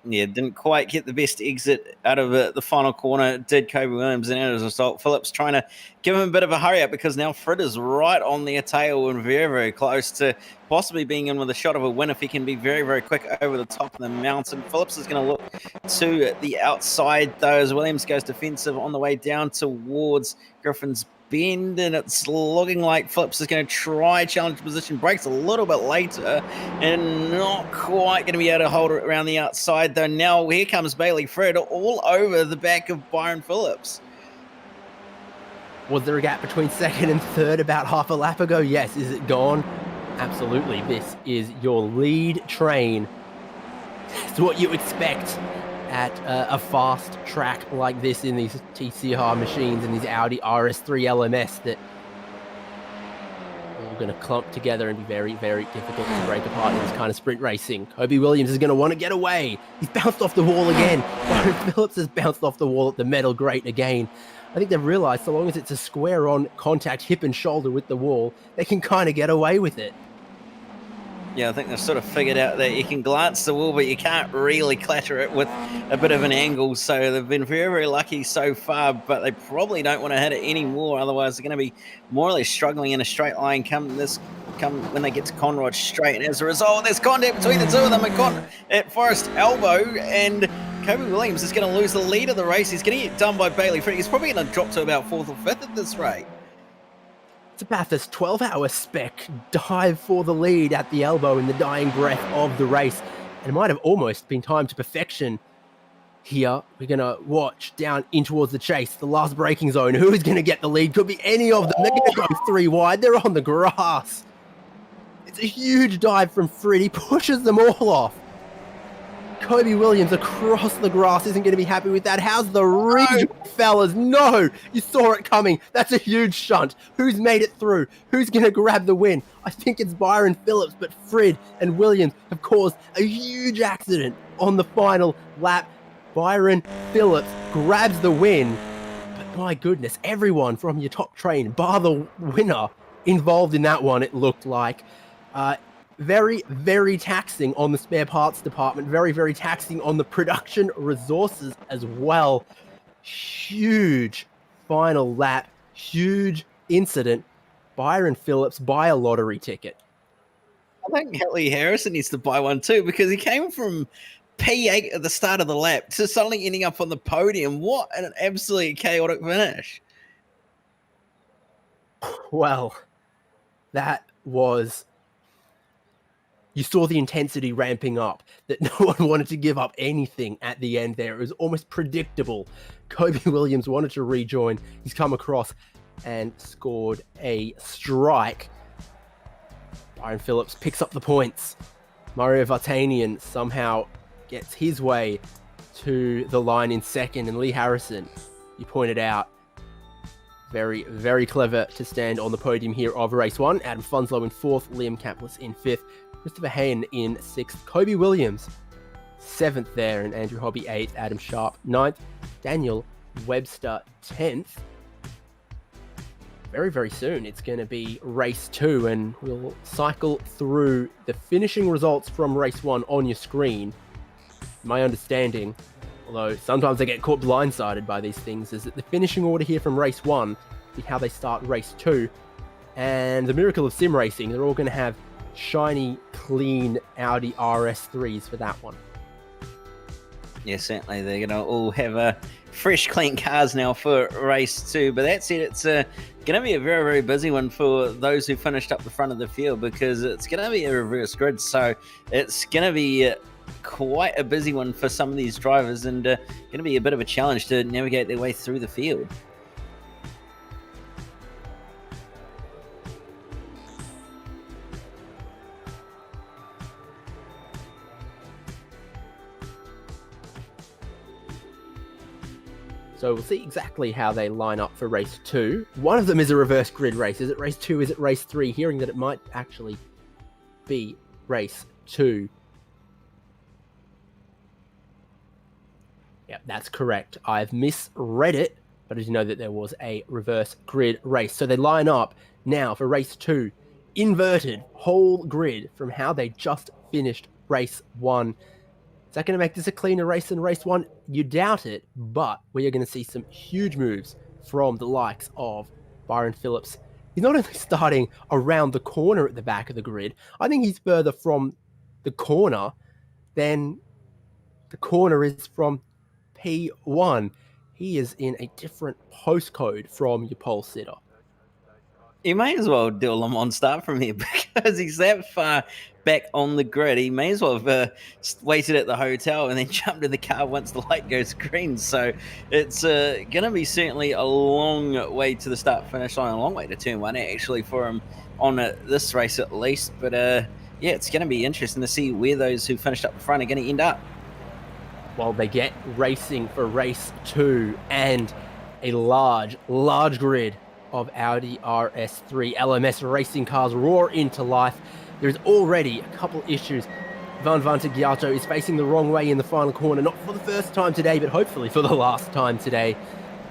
Yeah, didn't quite get the best exit out of the final corner, did Kobe Williams, and as a result, Phillips trying to give him a bit of a hurry up, because now Fred is right on their tail and very, very close to possibly being in with a shot of a win if he can be very, very quick over the top of the mountain. Phillips is going to look to the outside, though, as Williams goes defensive on the way down towards Griffin's Bend, and it's looking like Phillips is going to try challenge position, breaks a little bit later, and not quite going to be able to hold it around the outside, though. Now here comes Bailey Fred all over the back of Byron Phillips. Was there a gap between second and third about half a lap ago? Yes. Is it gone? Absolutely. This is your lead train. It's what you expect at a fast track like this in these TCR machines and these Audi RS3 LMS that are all going to clump together and be very, very difficult to break apart in this kind of sprint racing. Kobe Williams is going to want to get away. He's bounced off the wall again. Byron Phillips has bounced off the wall at the metal grate again. I think they've realized so long as it's a square-on contact, hip and shoulder with the wall, they can kind of get away with it. Yeah, I think they've sort of figured out that you can glance the wall, but you can't really clatter it with a bit of an angle. So they've been very, very lucky so far, but they probably don't want to hit it anymore. Otherwise, they're going to be more or less struggling in a straight line come when they get to Conrod Straight. And as a result, there's contact between the two of them at Forest Elbow, and Kobe Williams is going to lose the lead of the race. He's going to get done by Bailey Fred. He's probably going to drop to about 4th or 5th at this rate. It's a Bathurst 12-hour spec dive for the lead at the elbow in the dying breath of the race. And it might have almost been time to perfection here. We're going to watch down in towards the chase, the last braking zone. Who is going to get the lead? Could be any of them. They're going to go 3 wide. They're on the grass. It's a huge dive from Fred. He pushes them all off. Kobe Williams across the grass isn't going to be happy with that. How's the reach, fellas? No, you saw it coming. That's a huge shunt. Who's made it through? Who's going to grab the win? I think it's Byron Phillips, but Fred and Williams have caused a huge accident on the final lap. Byron Phillips grabs the win, but my goodness, everyone from your top train, bar the winner, involved in that one, it looked like. Very, very taxing on the spare parts department. Very, very taxing on the production resources as well. Huge final lap. Huge incident. Byron Phillips buy a lottery ticket. I think Kelly Harrison needs to buy one too, because he came from P8 at the start of the lap to suddenly ending up on the podium. What an absolutely chaotic finish. Well, that was... You saw the intensity ramping up, that no one wanted to give up anything at the end there. It was almost predictable. Kobe Williams wanted to rejoin. He's come across and scored a strike. Byron Phillips picks up the points. Mario Vartanian somehow gets his way to the line in second. And Lee Harrison, you pointed out, very, very clever to stand on the podium here of race 1. Adam Funslow in 4th, Liam Kaplis in 5th. Christopher Hayne in 6th, Kobe Williams 7th there, and Andrew Hobby 8th, Adam Sharp 9th, Daniel Webster 10th. very, very soon, it's going to be race 2, and we'll cycle through the finishing results from race 1 on your screen. My understanding, although sometimes I get caught blindsided by these things, is that the finishing order here from race 1 is how they start race 2. And the miracle of sim racing, they're all going to have shiny, clean Audi RS3s for that one. Yeah, certainly. They're going to all have fresh, clean cars now for race 2. But that said, it's going to be a very, very busy one for those who finished up the front of the field, because it's going to be a reverse grid. So it's going to be quite a busy one for some of these drivers, and going to be a bit of a challenge to navigate their way through the field. So we'll see exactly how they line up for race 2. One of them is a reverse grid race. Is it race 2? Is it race 3? Hearing that it might actually be race 2. Yep, that's correct. I've misread it, but I did know that there was a reverse grid race. So they line up now for race 2. Inverted whole grid from how they just finished race 1. Is that going to make this a cleaner race than race 1? You doubt it, but we are going to see some huge moves from the likes of Byron Phillips. He's not only starting around the corner at the back of the grid, I think he's further from the corner than the corner is from P1. He is in a different postcode from your pole sitter. He may as well do a Le Mans start from here, because he's that far back on the grid. He may as well have waited at the hotel and then jumped in the car once the light goes green. So it's going to be certainly a long way to the start-finish line, a long way to turn 1 actually for him on this race at least. But yeah, it's going to be interesting to see where those who finished up the front are going to end up. Well, they get racing for race 2, and a large grid of Audi RS3 LMS racing cars roar into life. There's already a couple issues. Van Vantagiato is facing the wrong way in the final corner, not for the first time today, but hopefully for the last time today.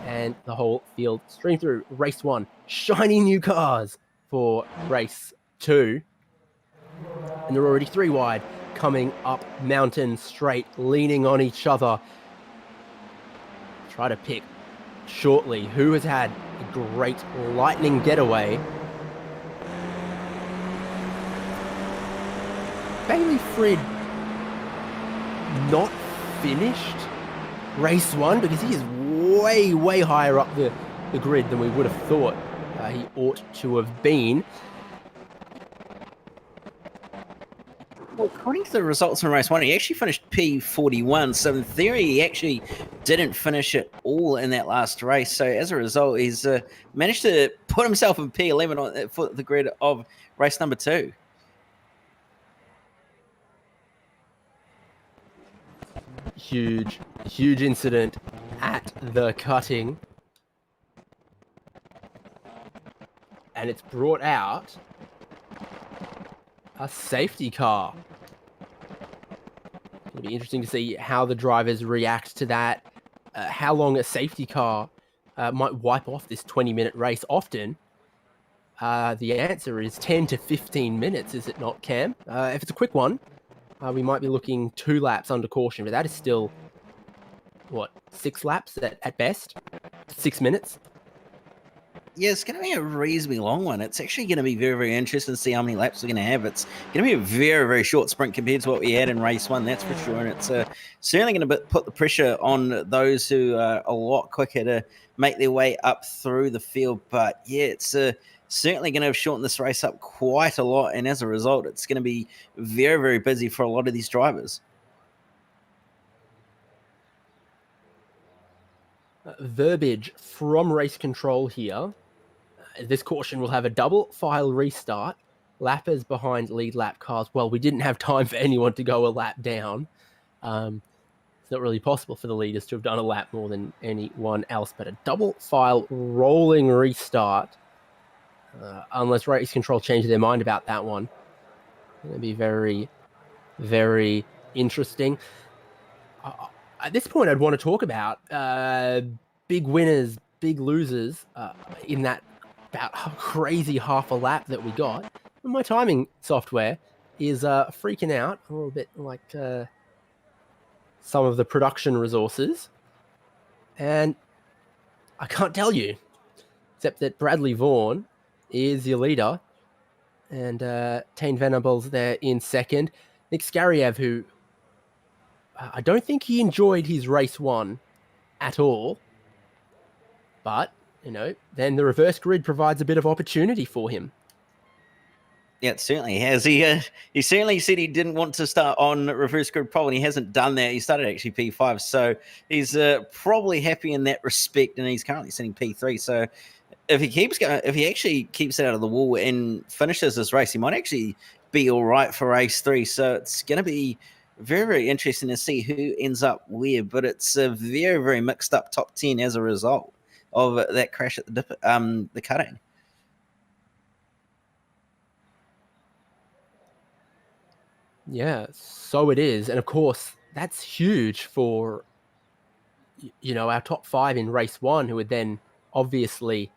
And the whole field stream through race 1. Shiny new cars for race 2. And they're already 3 wide, coming up Mountain Straight, leaning on each other. Try to pick shortly who has had a great lightning getaway. Bailey Frid not finished race 1 because he is way higher up the grid than we would have thought he ought to have been. Well, according to the results from race 1, he actually finished P41. So in theory, he actually didn't finish it all in that last race. So as a result, he's managed to put himself in P11 on for the grid of race number 2. Huge incident at the cutting. And it's brought out a safety car. It'll be interesting to see how the drivers react to that. How long a safety car might wipe off this 20-minute race. Often, the answer is 10 to 15 minutes, is it not, Cam? If it's a quick one, we might be looking 2 laps under caution, but that is still, what, 6 laps at best? 6 minutes? Yeah, it's going to be a reasonably long one. It's actually going to be very interesting to see how many laps we're going to have. It's going to be a very short sprint compared to what we had in race 1, that's for sure. And it's certainly going to put the pressure on those who are a lot quicker to make their way up through the field. But yeah, it's certainly going to have shortened this race up quite a lot. And as a result, it's going to be very busy for a lot of these drivers. Verbiage from race control here. This caution will have a double file restart. Lappers behind lead lap cars. Well, we didn't have time for anyone to go a lap down. It's not really possible for the leaders to have done a lap more than anyone else, but a double file rolling restart. Unless race control changed their mind about that one. It'll be very interesting. At this point, I'd want to talk about big winners, big losers in that about a crazy half a lap that we got. And my timing software is freaking out a little bit, like some of the production resources. And I can't tell you, except that Bradley Vaughan is your leader, and Tane Venables there in second. Nick Skariev, who I don't think he enjoyed his race 1 at all, but, then the reverse grid provides a bit of opportunity for him. Yeah, it certainly has. He certainly said he didn't want to start on reverse grid pole, and he hasn't done that. He started actually P5, so he's probably happy in that respect, and he's currently sitting P3. So if he keeps going, if he actually keeps it out of the wall and finishes this race, he might actually be all right for race 3. So it's going to be very, very interesting to see who ends up where. But it's a very, very mixed up top 10 as a result of that crash at the cutting. Yeah, so it is. And of course, that's huge for, our top 5 in race 1, who would then obviously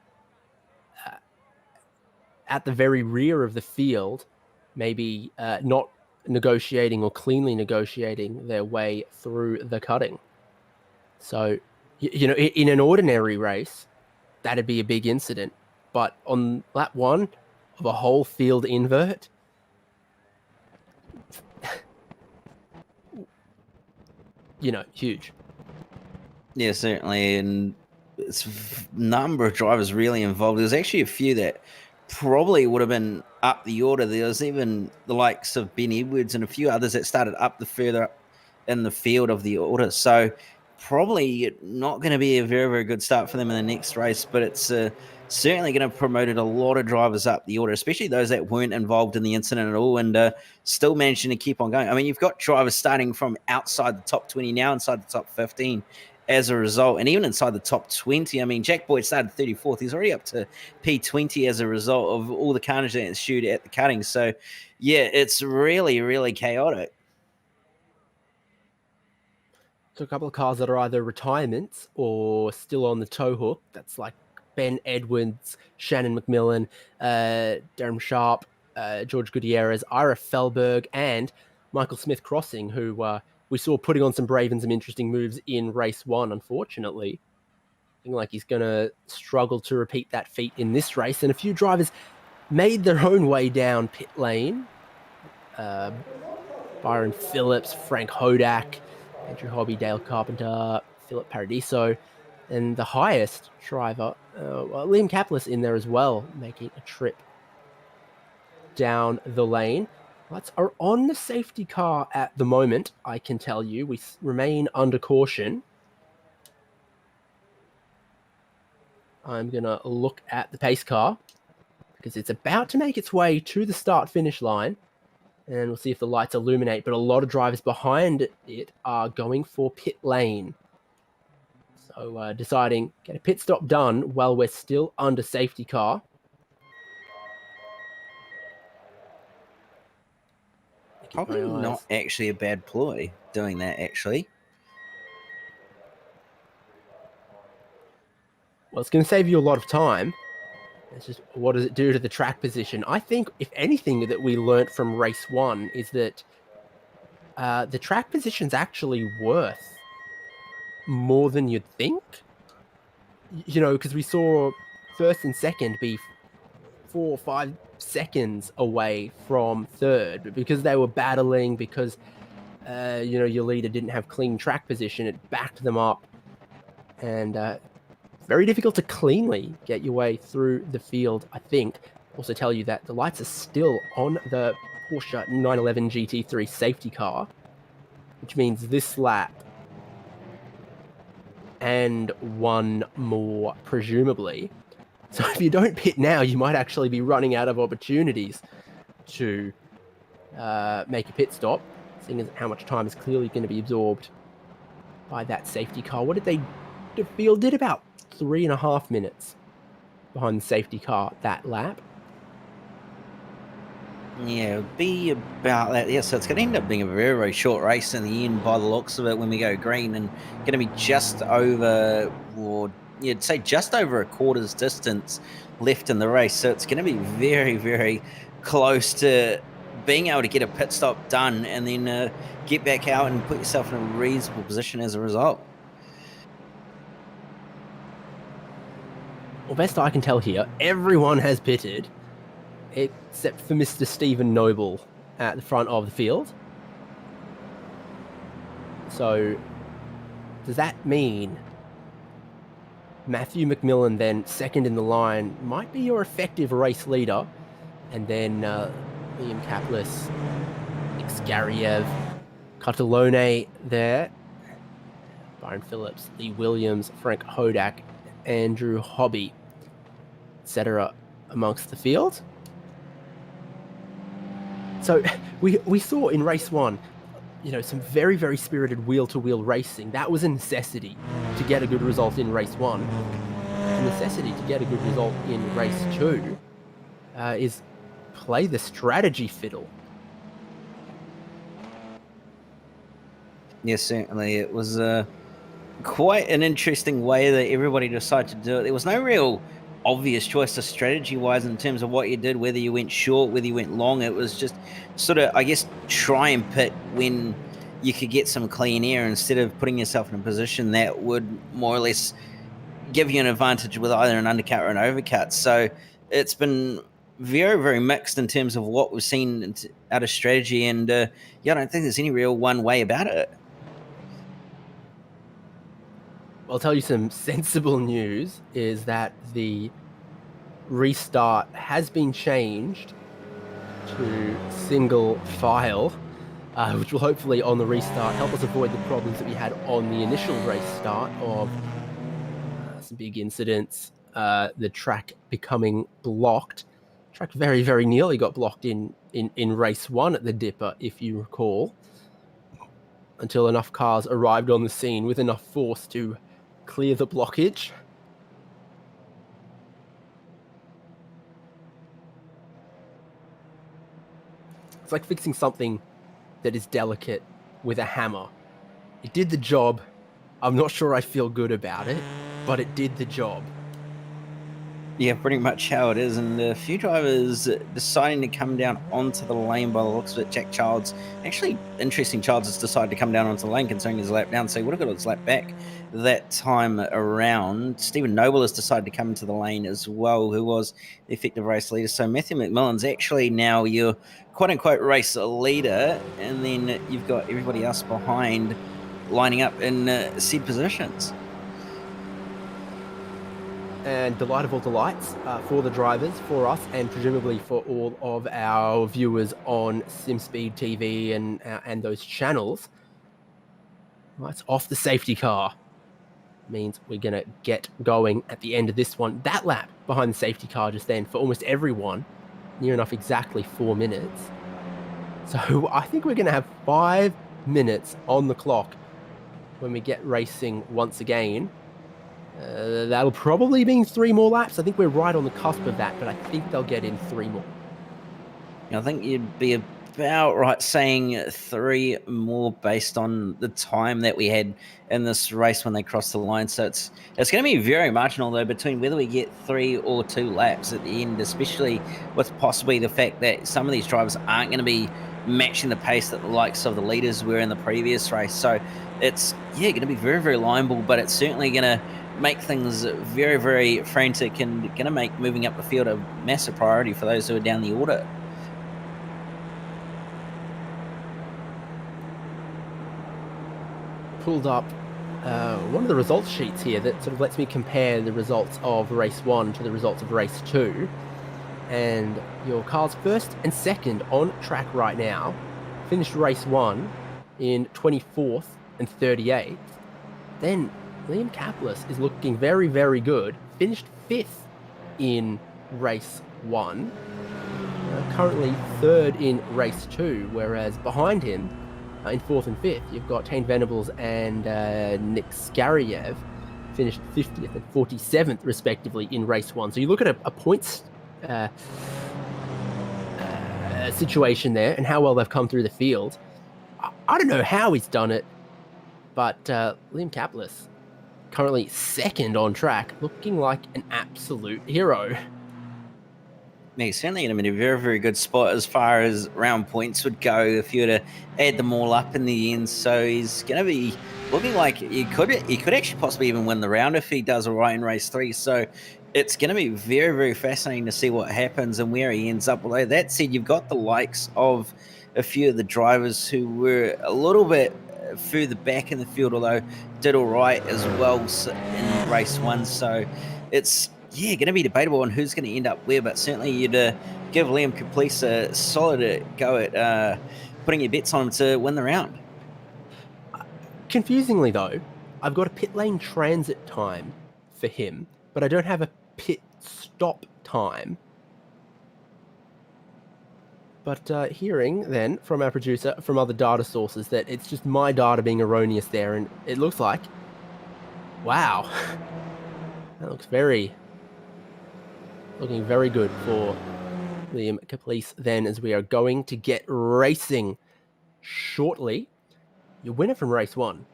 at the very rear of the field, maybe not negotiating or cleanly negotiating their way through the cutting. So, in an ordinary race, that'd be a big incident. But on lap 1 of a whole field invert, huge. Yeah, certainly. And it's a number of drivers really involved. There's actually a few that probably would have been up the order. There was even the likes of Ben Edwards and a few others that started up the further up in the field of the order. So probably not going to be a very, very good start for them in the next race, but it's certainly going to have promoted a lot of drivers up the order, especially those that weren't involved in the incident at all and still managing to keep on going. I mean, you've got drivers starting from outside the top 20 now, inside the top 15 as a result, and even inside the top 20. I mean, Jack Boyd started 34th. He's already up to P20 as a result of all the carnage that ensued at the cutting. So, yeah, it's really, really chaotic. So a couple of cars that are either retirements or still on the tow hook. That's like Ben Edwards, Shannon McMillan, Darren Sharp, George Gutierrez, Ira Felberg, and Michael Smith Crossing, who we saw putting on some brave and some interesting moves in race 1, unfortunately. Looking like he's going to struggle to repeat that feat in this race. And a few drivers made their own way down pit lane. Byron Phillips, Frank Hodak, Andrew Hobby, Dale Carpenter, Philip Paradiso, and the highest driver, Liam Kaplis, in there as well, making a trip down the lane. Lights are on the safety car at the moment, I can tell you. We remain under caution. I'm going to look at the pace car because it's about to make its way to the start-finish line. And we'll see if the lights illuminate. But a lot of drivers behind it are going for pit lane. So deciding, get a pit stop done while we're still under safety car. Probably not actually a bad ploy doing that, actually. Well, it's going to save you a lot of time. It's just, what does it do to the track position? I think, if anything, that we learnt from race 1 is that the track position's actually worth more than you'd think. Because we saw first and second be 4 or 5 seconds away from third because they were battling, because your leader didn't have clean track position. It backed them up, and very difficult to cleanly get your way through the field, I think. Also tell you that the lights are still on the Porsche 911 GT3 safety car, which means this lap and one more, presumably. So if you don't pit now, you might actually be running out of opportunities to make a pit stop, seeing as how much time is clearly going to be absorbed by that safety car. What did they do? Field did about 3.5 minutes behind the safety car that lap. Yeah, it would be about that. Yeah, so it's going to end up being a very, very short race in the end by the looks of it when we go green, and going to be just over you'd say just over a quarter's distance left in the race. So it's going to be very, very close to being able to get a pit stop done and then get back out and put yourself in a reasonable position as a result. Well, best I can tell here, everyone has pitted except for Mr. Stephen Noble at the front of the field. So, does that mean Matthew McMillan, then second in the line, might be your effective race leader, and then Liam Kaplis, Xgariev, Catalone there, Byron Phillips, Lee Williams, Frank Hodak, Andrew Hobby, etc. amongst the field. So we saw in race one, some very, very spirited wheel-to-wheel racing. That was a necessity to get a good result in race one. The necessity to get a good result in race two is play the strategy fiddle. Yes, certainly. It was quite an interesting way that everybody decided to do it. There was no real obvious choice strategy-wise in terms of what you did, whether you went short, whether you went long. It was just sort of, I guess, try and pit when you could get some clean air instead of putting yourself in a position that would more or less give you an advantage with either an undercut or an overcut. So it's been very, very mixed in terms of what we've seen out of strategy. And I don't think there's any real one way about it. I'll tell you some sensible news is that the restart has been changed to single file, which will hopefully on the restart help us avoid the problems that we had on the initial race start of some big incidents, the track becoming blocked. Track very, very nearly got blocked in race one at the Dipper, if you recall, until enough cars arrived on the scene with enough force to clear the blockage. It's like fixing something that is delicate with a hammer. It did the job. I'm not sure I feel good about it, but it did the job. Yeah, pretty much how it is. And a few drivers deciding to come down onto the lane by the looks of it. Jack Childs, actually interesting, Childs has decided to come down onto the lane considering his lap down, so he would have got his lap back that time around. Stephen Noble has decided to come into the lane as well, who was the effective race leader. So Matthew McMillan's actually now your quote-unquote race leader, and then you've got everybody else behind lining up in said positions. And delight of all delights for the drivers, for us, and presumably for all of our viewers on SimSpeed TV and those channels. Well, it's off the safety car. Means we're going to get going at the end of this one. That lap behind the safety car just then for almost everyone, near enough exactly 4 minutes. So I think we're going to have 5 minutes on the clock when we get racing once again. That'll probably mean 3 more laps. I think we're right on the cusp of that, but I think they'll get in 3 more. I think you'd be about right saying 3 more based on the time that we had in this race when they crossed the line. So it's going to be very marginal, though, between whether we get 3 or 2 laps at the end, especially with possibly the fact that some of these drivers aren't going to be matching the pace that the likes of the leaders were in the previous race. So it's, going to be very, very liable, but it's certainly going to make things very, very frantic and going to make moving up the field a massive priority for those who are down the order. Pulled up one of the results sheets here that sort of lets me compare the results of race 1 to the results of race 2. And your cars first and second on track right now finished race 1 in 24th and 38th. Then Liam Kaplis is looking very, very good. Finished 5th in race 1. Currently 3rd in race 2, whereas behind him, in 4th and 5th, you've got Tane Venables and Nick Skariev, finished 50th and 47th, respectively, in race 1. So you look at a points situation there and how well they've come through the field. I don't know how he's done it, but Liam Kaplis currently second on track, looking like an absolute hero. Yeah, he's certainly in a very, very good spot as far as round points would go if you were to add them all up in the end. So he's going to be looking like he could actually possibly even win the round if he does all right in race 3. So it's going to be very, very fascinating to see what happens and where he ends up. Although that said, you've got the likes of a few of the drivers who were a little bit further back in the field, although did all right as well in race 1. So it's going to be debatable on who's going to end up where, but certainly you'd give Liam Caplice a solid go at putting your bets on him to win the round. Confusingly though, I've got a pit lane transit time for him, but I don't have a pit stop time. But hearing then from our producer, from other data sources, that it's just my data being erroneous there, and it looks like, wow, that looks looking very good for Liam Caplice then, as we are going to get racing shortly. Your winner from race 1,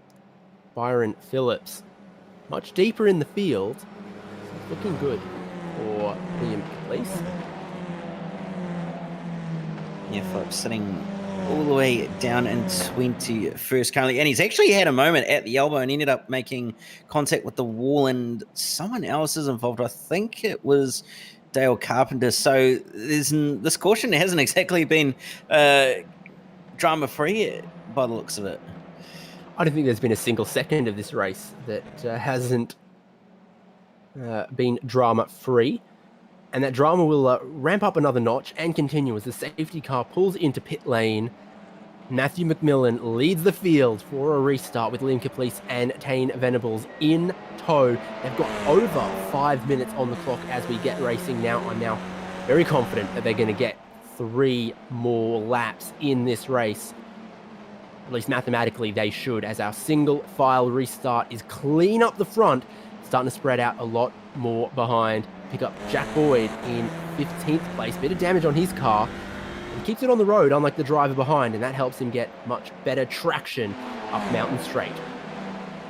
Byron Phillips, much deeper in the field, so it's looking good for Liam Caplice. Yeah, Phillips sitting all the way down in 21st currently. And he's actually had a moment at the elbow and ended up making contact with the wall, and someone else is involved. I think it was Dale Carpenter. So this caution hasn't exactly been drama-free by the looks of it. I don't think there's been a single second of this race that hasn't been drama-free. And that drama will ramp up another notch and continue as the safety car pulls into pit lane. Matthew McMillan leads the field for a restart with Liam Caplice and Tane Venables in tow. They've got over 5 minutes on the clock as we get racing now. I'm now very confident that they're going to get 3 more laps in this race. At least mathematically they should, as our single file restart is clean up the front, starting to spread out a lot more behind. Pick up Jack Boyd in 15th place. Bit of damage on his car. He keeps it on the road, unlike the driver behind, and that helps him get much better traction up Mountain Straight.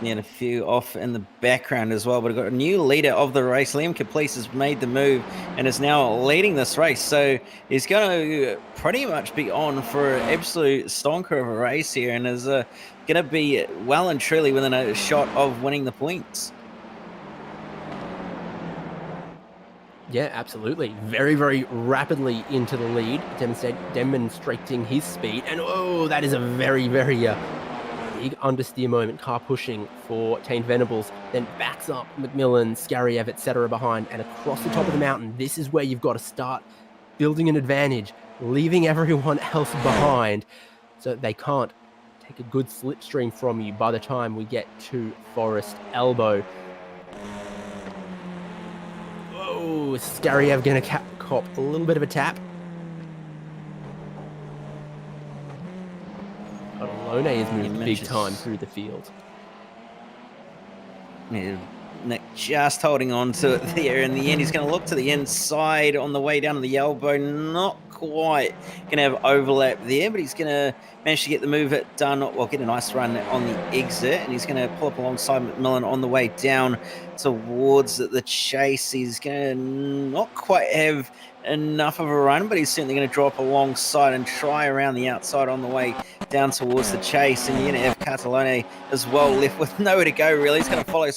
Yeah, and a few off in the background as well. But we've got a new leader of the race. Liam Caplice has made the move and is now leading this race. So he's going to pretty much be on for an absolute stonker of a race here, and is going to be well and truly within a shot of winning the points. Yeah, absolutely. Very, very rapidly into the lead, demonstrating his speed. And oh, that is a very, very big understeer moment. Car pushing for Tane Venables, then backs up McMillan, Scariev, etc. behind, and across the top of the mountain. This is where you've got to start building an advantage, leaving everyone else behind, so they can't take a good slipstream from you by the time we get to Forest Elbow. Oh, Scariev going to cop a little bit of a tap. Alone is moving big time through the field. Yeah, Nick just holding on to it there. In the end, he's going to look to the inside on the way down to the elbow. Not quite going to have overlap there, but he's going to manage to get the move done. Well, get a nice run on the exit, and he's going to pull up alongside McMillan on the way down towards the chase. He's going to not quite have enough of a run, but he's certainly going to drop alongside and try around the outside on the way down towards the chase. And you're going to have Catalone as well, left with nowhere to go, really. He's going to follow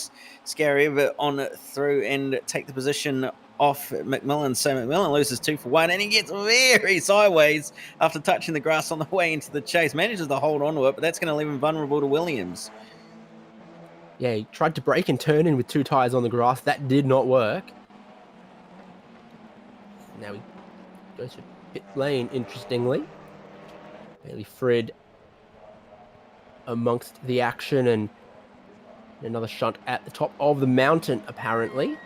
Scariev on through and take the position off McMillan. So McMillan loses 2 for 1, and he gets very sideways after touching the grass on the way into the chase. Manages to hold on to it, but that's going to leave him vulnerable to Williams. Yeah, he tried to brake and turn in with 2 tires on the grass. That did not work. Now he goes to pit lane, interestingly. Bailey Fred amongst the action, and another shunt at the top of the mountain, apparently.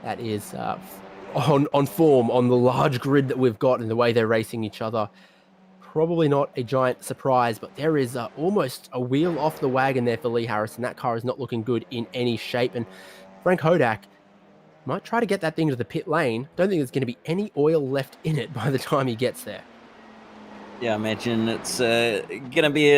That is on form on the large grid that we've got and the way they're racing each other. Probably not a giant surprise, but there is almost a wheel off the wagon there for Lee Harrison. That car is not looking good in any shape, and Frank Hodak might try to get that thing to the pit lane. Don't think there's going to be any oil left in it by the time he gets there. Yeah, I imagine it's going to be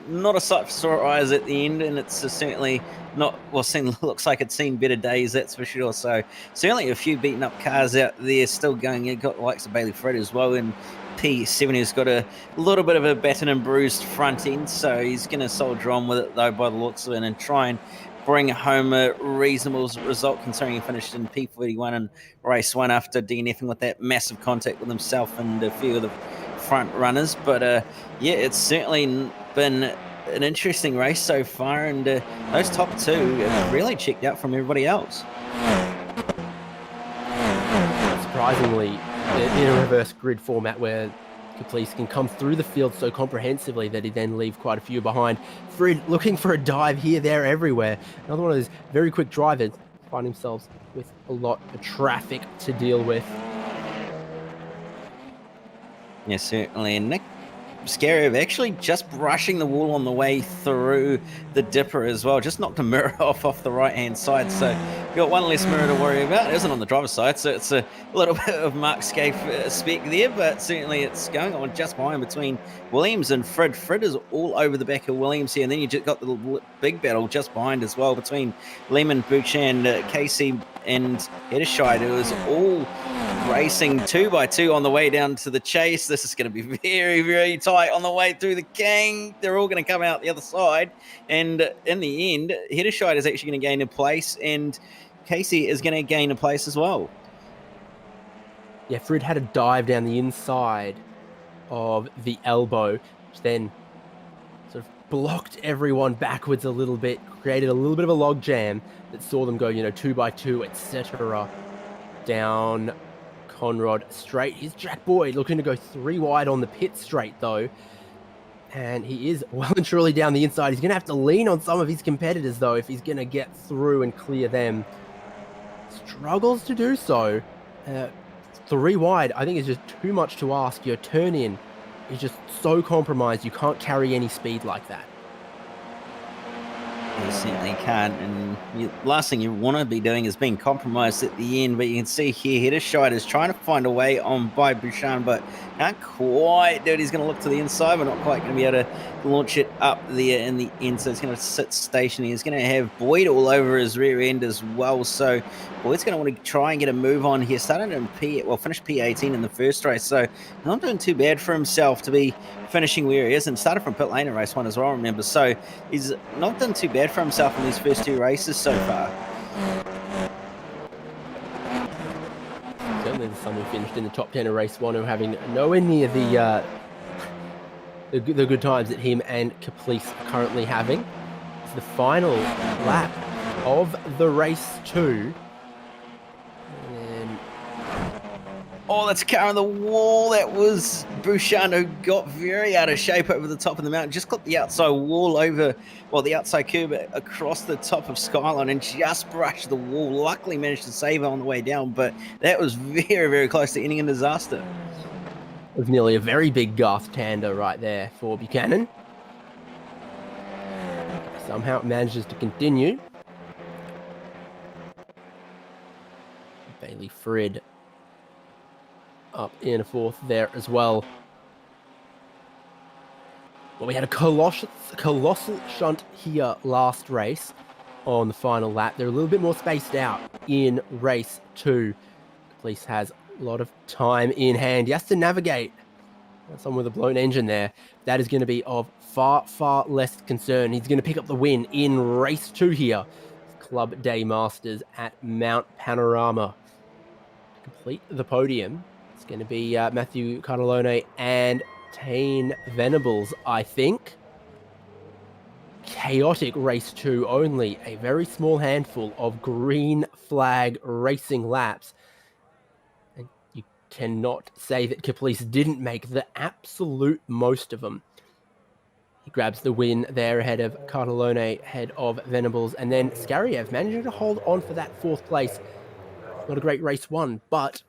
not a sight for sore eyes at the end, and it's certainly not. Well, looks like it's seen better days, that's for sure. So certainly a few beaten up cars out there still going. You got the likes of Bailey Fred as well, and P7 has got a little bit of a battered and bruised front end, so he's going to soldier on with it though, by the looks of it, and try and bring home a reasonable result considering he finished in P41 in race one after DNFing with that massive contact with himself and a few of the front runners. But yeah, it's certainly been an interesting race so far, and those top two have really checked out from everybody else. Surprisingly, in a reverse grid format where Caplice can come through the field so comprehensively that he then leave quite a few behind. Frid looking for a dive here, there, everywhere. Another one of those very quick drivers find themselves with a lot of traffic to deal with. Yeah, certainly. And Nick Scarab actually just brushing the wall on the way through the dipper as well. Just knocked a mirror off the right-hand side. So you've got one less mirror to worry about. It isn't on the driver's side, so it's a little bit of Markscape spec there, but certainly it's going on just behind between Williams and Frid. Frid is all over the back of Williams here, and then you just got the big battle just behind as well between Lehman, Buchan, Casey, and Hedderscheid. It was all racing 2 by 2 on the way down to the chase. This is going to be very, very tight on the way through the King. They're all going to come out the other side. And in the end, Hedderscheid is actually going to gain a place, and Casey is going to gain a place as well. Yeah, Frid had a dive down the inside of the elbow, which then sort of blocked everyone backwards a little bit, created a little bit of a log jam that saw them go, 2 by 2, etc. down Conrod straight. Here's Jack Boyd looking to go 3 wide on the pit straight though. And he is well and truly down the inside. He's going to have to lean on some of his competitors though if he's going to get through and clear them. Struggles to do so. 3 wide, I think, is just too much to ask. Your turn in is just so compromised. You can't carry any speed like that. You certainly can't, and last thing you want to be doing is being compromised at the end. But you can see here, Hedderscheid is trying to find a way on by Buchan, but can't quite do it. He's going to look to the inside, but not quite going to be able to launch it up there in the end. So it's going to sit stationary. He's going to have Boyd all over his rear end as well. So Boyd's going to want to try and get a move on here. Started in finished P18 in the first race, so not doing too bad for himself to be finishing where he is, and started from pit lane in race 1 as well, remember. So he's not done too bad for himself in these first 2 races so far. Certainly the son who finished in the top 10 of race 1 who having nowhere near the good times that him and Caplice are currently having. It's the final lap of the race 2. Oh, that's a car on the wall. That was Buchan, who got very out of shape over the top of the mountain. Just got the outside wall over, the outside curb across the top of Skyline and just brushed the wall. Luckily managed to save her on the way down, but that was very, very close to ending in disaster. It was nearly a very big Garth Tander right there for Buchanan. Somehow it manages to continue. Bailey Frid up in a 4th there as well. Well, we had a colossal shunt here last race on the final lap. They're a little bit more spaced out in race 2. Police has a lot of time in hand. He has to navigate someone with a blown engine there. That is going to be of far, far less concern. He's going to pick up the win in race 2 here. Club Day Masters at Mount Panorama. To complete the podium, it's going to be Matthew Cardellone and Tane Venables, I think. Chaotic race 2, only a very small handful of green flag racing laps. And you cannot say that Caplice didn't make the absolute most of them. He grabs the win there ahead of Cardellone, ahead of Venables, and then Scariev managing to hold on for that 4th place. Not a great race 1, but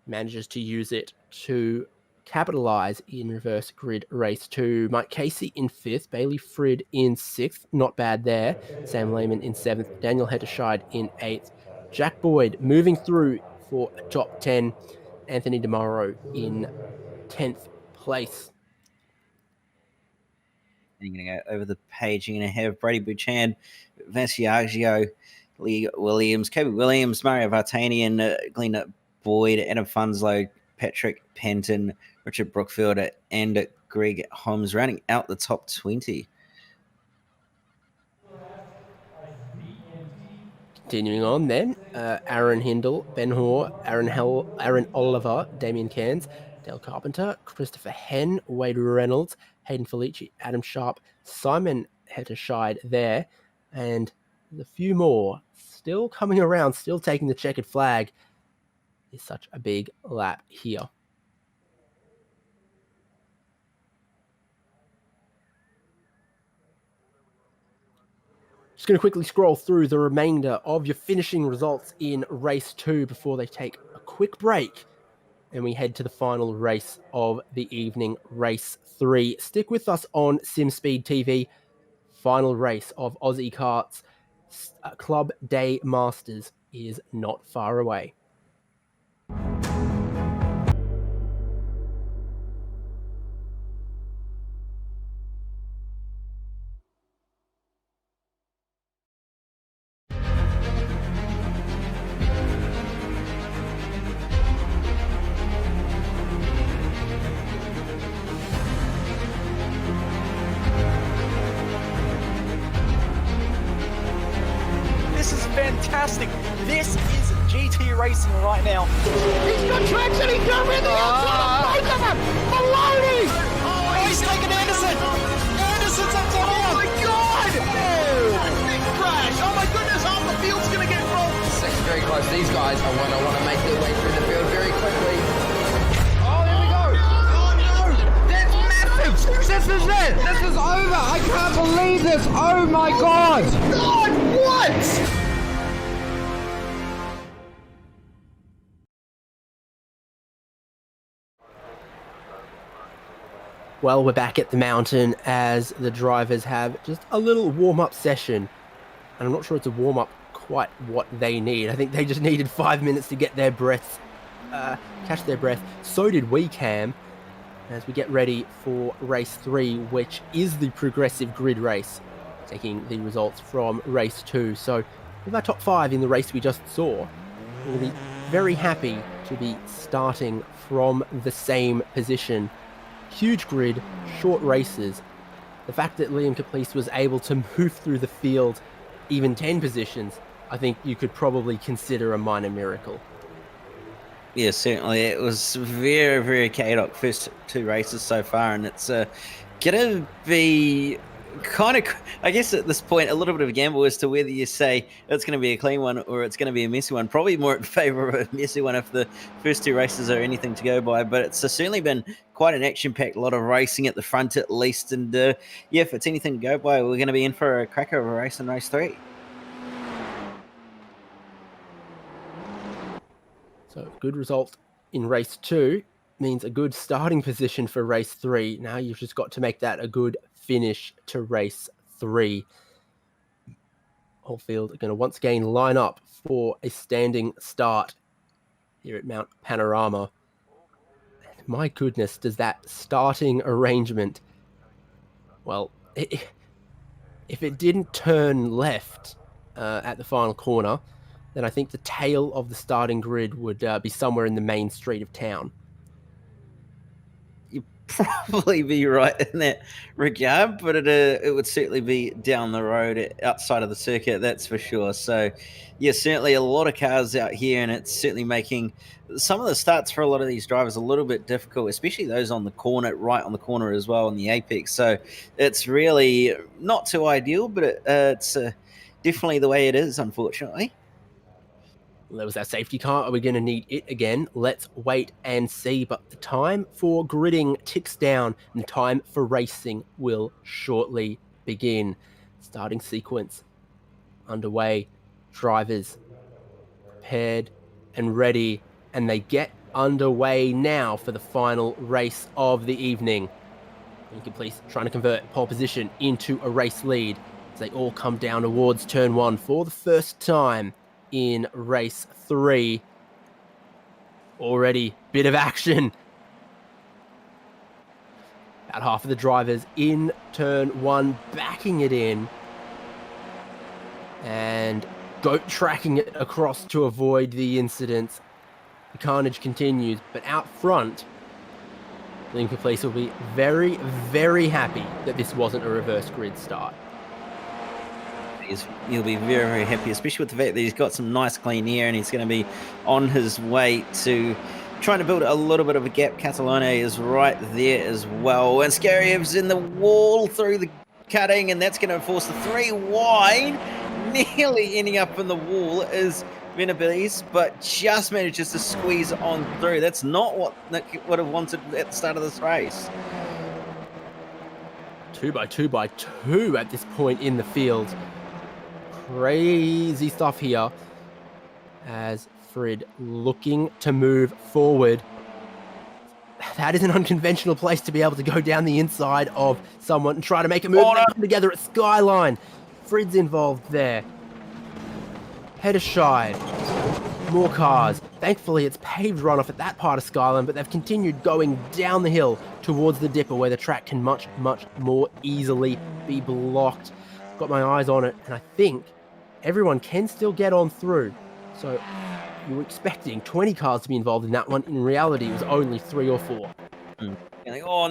manages to use it to capitalize in reverse grid race 2. Mike Casey in 5th, Bailey Frid in 6th, not bad there. Sam Lehman in 7th, Daniel Hedderscheid in 8th. Jack Boyd moving through for a top 10. Anthony DeMauro in 10th place. you're going to go over the page. You're going to have Brady Buchan, Vasiagio, Lee Williams, Kobe Williams, Mario Vartanian, Glenn Boyd, Adam Funslow, Patrick Penton, Richard Brookfield, and Greg Holmes rounding out the top 20. Continuing on then, Aaron Hindle, Ben Hoare, Aaron Oliver, Damien Cairns, Dale Carpenter, Christopher Henn, Wade Reynolds, Hayden Felici, Adam Sharp, Simon Hetterscheid there, and there's a few more still coming around, still taking the checkered flag. It's such a big lap here. Just going to quickly scroll through the remainder of your finishing results in race 2 before they take a quick break and we head to the final race of the evening, race 3. Stick with us on SimSpeed TV. Final race of Aussie Karts Club Day Masters is not far away. This is fantastic. This is GT racing right now. He's got traction. He's got everything outside of both of them. Maloney. Oh, he's taken Anderson. Anderson's up top. Oh my God. Oh, big crash. Oh my goodness. Half the field's going to get rolled. Second very close. These guys are going to want to make their way through the field very quickly. Oh, there we go. Oh no. That's massive. This is it. This is over. I can't believe this. Oh my God. God, what? Well, we're back at the mountain as the drivers have just a little warm-up session. And I'm not sure it's a warm-up quite what they need. I think they just needed 5 minutes to get their breaths, catch their breath. So did we, Cam, as we get ready for race 3, which is the progressive grid race, taking the results from race 2. So with our top 5 in the race we just saw, we'll be very happy to be starting from the same position. Huge grid, short races. The fact that Liam Caplice was able to move through the field even 10 positions, I think you could probably consider a minor miracle. Yeah, certainly. It was very, very chaotic first 2 races so far, and it's going to be kind of, I guess at this point, a little bit of a gamble as to whether you say it's going to be a clean one or it's going to be a messy one. Probably more in favor of a messy one if the first 2 races are anything to go by, but it's certainly been quite an action-packed, a lot of racing at the front at least, and yeah, if it's anything to go by, we're going to be in for a cracker of a race in race 3. So good result in race 2 means a good starting position for race 3. Now you've just got to make that a good finish to race 3. Whole field are going to once again line up for a standing start here at Mount Panorama. And my goodness, does that starting arrangement, well, if it didn't turn left at the final corner, then I think the tail of the starting grid would be somewhere in the main street of town. Probably be right in that regard, but it would certainly be down the road outside of the circuit, that's for sure. So yeah, certainly a lot of cars out here, and it's certainly making some of the starts for a lot of these drivers a little bit difficult, especially those on the corner, right on the corner as well, in the apex. So it's really not too ideal, but it's definitely the way it is, unfortunately. There was our safety car. Are we going to need it again? Let's wait and see. But the time for gridding ticks down, and the time for racing will shortly begin. Starting sequence underway. Drivers prepared and ready, and they get underway now for the final race of the evening. Lincoln Police trying to convert pole position into a race lead as they all come down towards turn 1 for the first time in race 3. Already bit of action About half of the drivers in turn 1, backing it in. And goat tracking it across to avoid the incidents. The carnage continues, but out front, Lincoln Police will be very, very happy that this wasn't a reverse grid start. He'll be very, very happy, especially with the fact that he's got some nice clean air and he's going to be on his way to trying to build a little bit of a gap. Catalone is right there as well. And Skariev's in the wall through the cutting, and that's going to force the 3 wide. Nearly ending up in the wall is Venables, but just manages to squeeze on through. That's not what Nick would have wanted at the start of this race. 2 by 2 by 2 at this point in the field. Crazy stuff here as Frid looking to move forward. That is an unconventional place to be able to go down the inside of someone and try to make a move together at Skyline. Frid's involved there. Header shied. More cars. Thankfully, it's paved runoff at that part of Skyline, but they've continued going down the hill towards the Dipper where the track can much, much more easily be blocked. Got my eyes on it, and I think everyone can still get on through. So you were expecting 20 cars to be involved in that one. In reality, it was only 3 or 4. And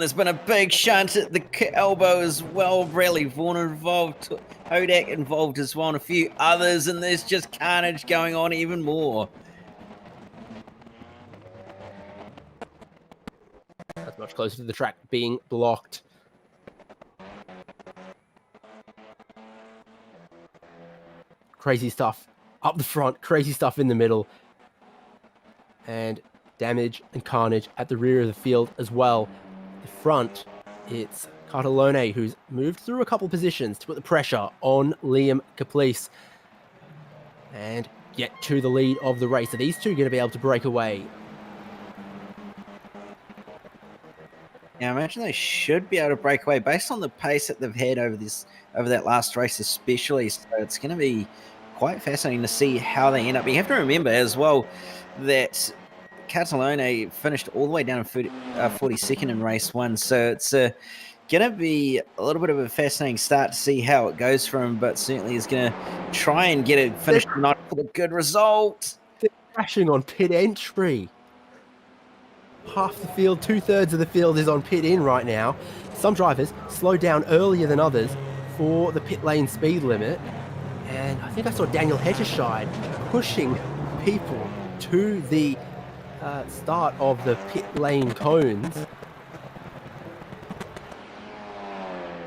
there's been a big shunt at the elbow as well. Rally Vaughan involved, Hodak involved as well, and a few others, and there's just carnage going on even more. That's much closer to the track being blocked. Crazy stuff up the front, crazy stuff in the middle. And damage and carnage at the rear of the field as well. The front, it's Cartalone who's moved through a couple positions to put the pressure on Liam Caplice and get to the lead of the race. Are these two going to be able to break away? Now, I imagine they should be able to break away based on the pace that they've had over that last race especially. So it's going to be quite fascinating to see how they end up. But you have to remember as well that Catalone finished all the way down in 42nd in race 1. So it's going to be a little bit of a fascinating start to see how it goes for him, but certainly is going to try and get it finished tonight with a good result. They're crashing on pit entry. Half the field, 2/3 of the field is on pit in right now. Some drivers slow down earlier than others for the pit lane speed limit. And I think I saw Daniel Hetterscheid pushing people to the start of the pit lane cones.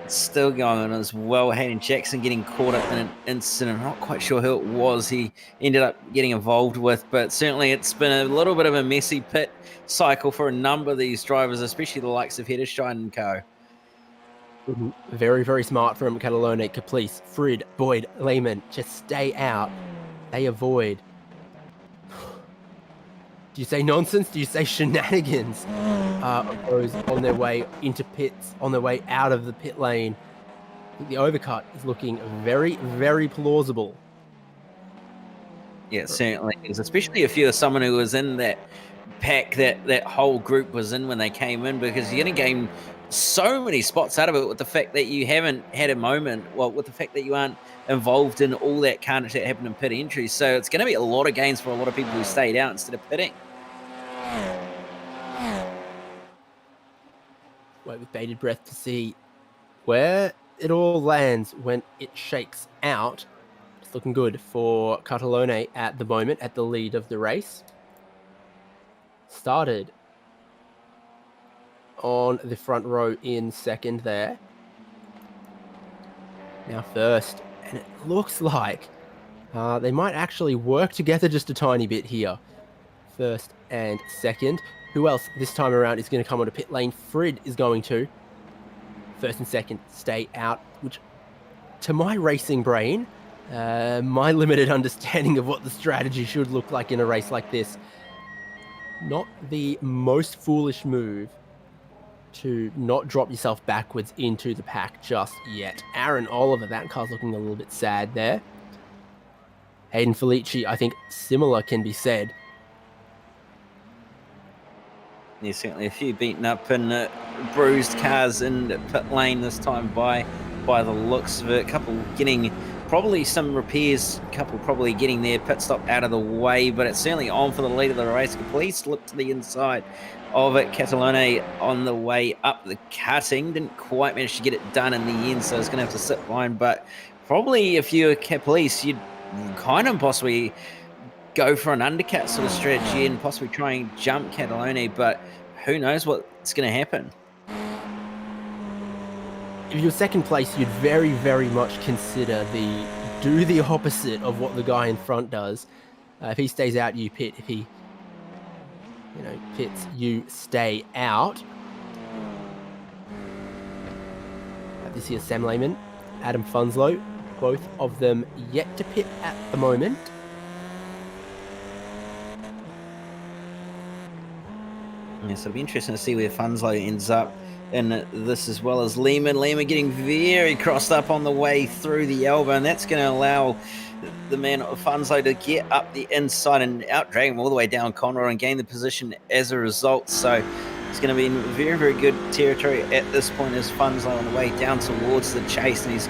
Still going on as well. Hayden Jackson getting caught up in an incident. I'm not quite sure who it was he ended up getting involved with, but certainly it's been a little bit of a messy pit cycle for a number of these drivers, especially the likes of Hetterscheid and co. Very, very smart from Catalone, Caplice, Frid, Boyd, Lehman. Just stay out. They avoid. Do you say nonsense? Do you say shenanigans? Those on their way into pits, on their way out of the pit lane. I think the overcut is looking very, very plausible. Yeah, certainly is. Especially if you're someone who was in that pack that whole group was in when they came in, because you're going to gain so many spots out of it with the fact that you haven't had a moment, well, with the fact that you aren't involved in all that carnage that happened in pit entry. So it's going to be a lot of gains for a lot of people who stayed out instead of pitting. Wait with bated breath to see where it all lands when it shakes out. It's looking good for Catalone at the moment at the lead of the race. Started on the front row in second there. Now first, and it looks like they might actually work together just a tiny bit here. First and second. Who else this time around is going to come onto pit lane? Frid is going to. First and second stay out, which to my racing brain, my limited understanding of what the strategy should look like in a race like this, not the most foolish move to not drop yourself backwards into the pack just yet. Aaron Oliver, that car's looking a little bit sad there. Hayden Felici, I think similar can be said. There's certainly a few beaten up and bruised cars in pit lane this time by the looks of it. A couple getting probably some repairs, a couple probably getting their pit stop out of the way, but it's certainly on for the lead of the race. Complete slip to the inside of it. Catalone on the way up the cutting. Didn't quite manage to get it done in the end, so it's going to have to sit behind. But probably if you're Capolice, you'd kind of possibly go for an undercut sort of strategy and possibly try and jump Catalone, but who knows what's going to happen. If you're second place, you'd very, very much consider do the opposite of what the guy in front does. If he stays out, you pit. If he, pits, you stay out. This here, Sam Lehman, Adam Funslow, both of them yet to pit at the moment. Yeah, so it'll be interesting to see where Funslow ends up in this, as well as Lehman. Lehman getting very crossed up on the way through the elbow, and that's going to allow the man Funslow to get up the inside and out-drag him all the way down Conroy and gain the position as a result. So it's going to be in very, very good territory at this point as Funslow on the way down towards the chase, and he's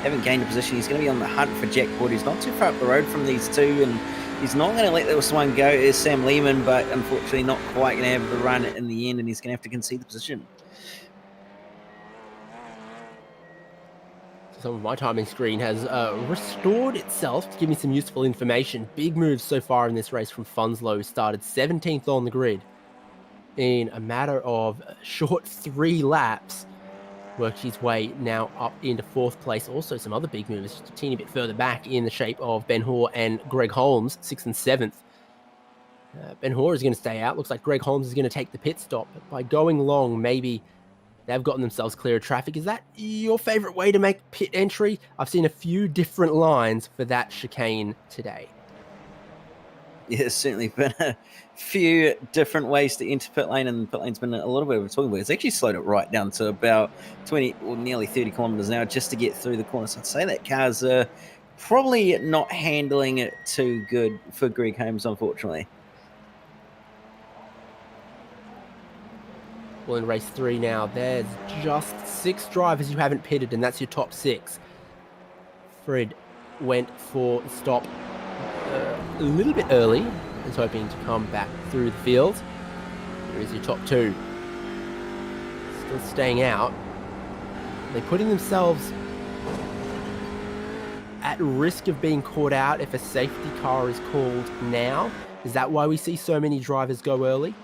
haven't gained a position. He's going to be on the hunt for Jack Boyd, who's not too far up the road from these two, and he's not going to let this one go as Sam Lehman, but unfortunately not quite going to have the run in the end, and he's going to have to concede the position. Some of my timing screen has restored itself to give me some useful information. Big moves so far in this race from Funslow. Started 17th on the grid in a matter of short 3 laps. Worked his way now up into 4th place. Also some other big moves just a teeny bit further back in the shape of Ben Hoare and Greg Holmes, 6th and 7th. Ben Hoare is going to stay out. Looks like Greg Holmes is going to take the pit stop. But by going long, maybe they've gotten themselves clear of traffic. Is that your favorite way to make pit entry? I've seen a few different lines for that chicane today. Yeah, it's certainly been a few different ways to enter pit lane, and pit lane's been a little bit of a talking point. It's actually slowed it right down to about 20 or nearly 30 kilometers an hour just to get through the corner. So I'd say that car's probably not handling it too good for Greg Holmes, unfortunately. Well, in race 3 now, there's just 6 drivers you haven't pitted, and that's your top 6. Fred went for the stop a little bit early. Is hoping to come back through the field. Here is your top 2. Still staying out. They're putting themselves at risk of being caught out if a safety car is called now. Is that why we see so many drivers go early?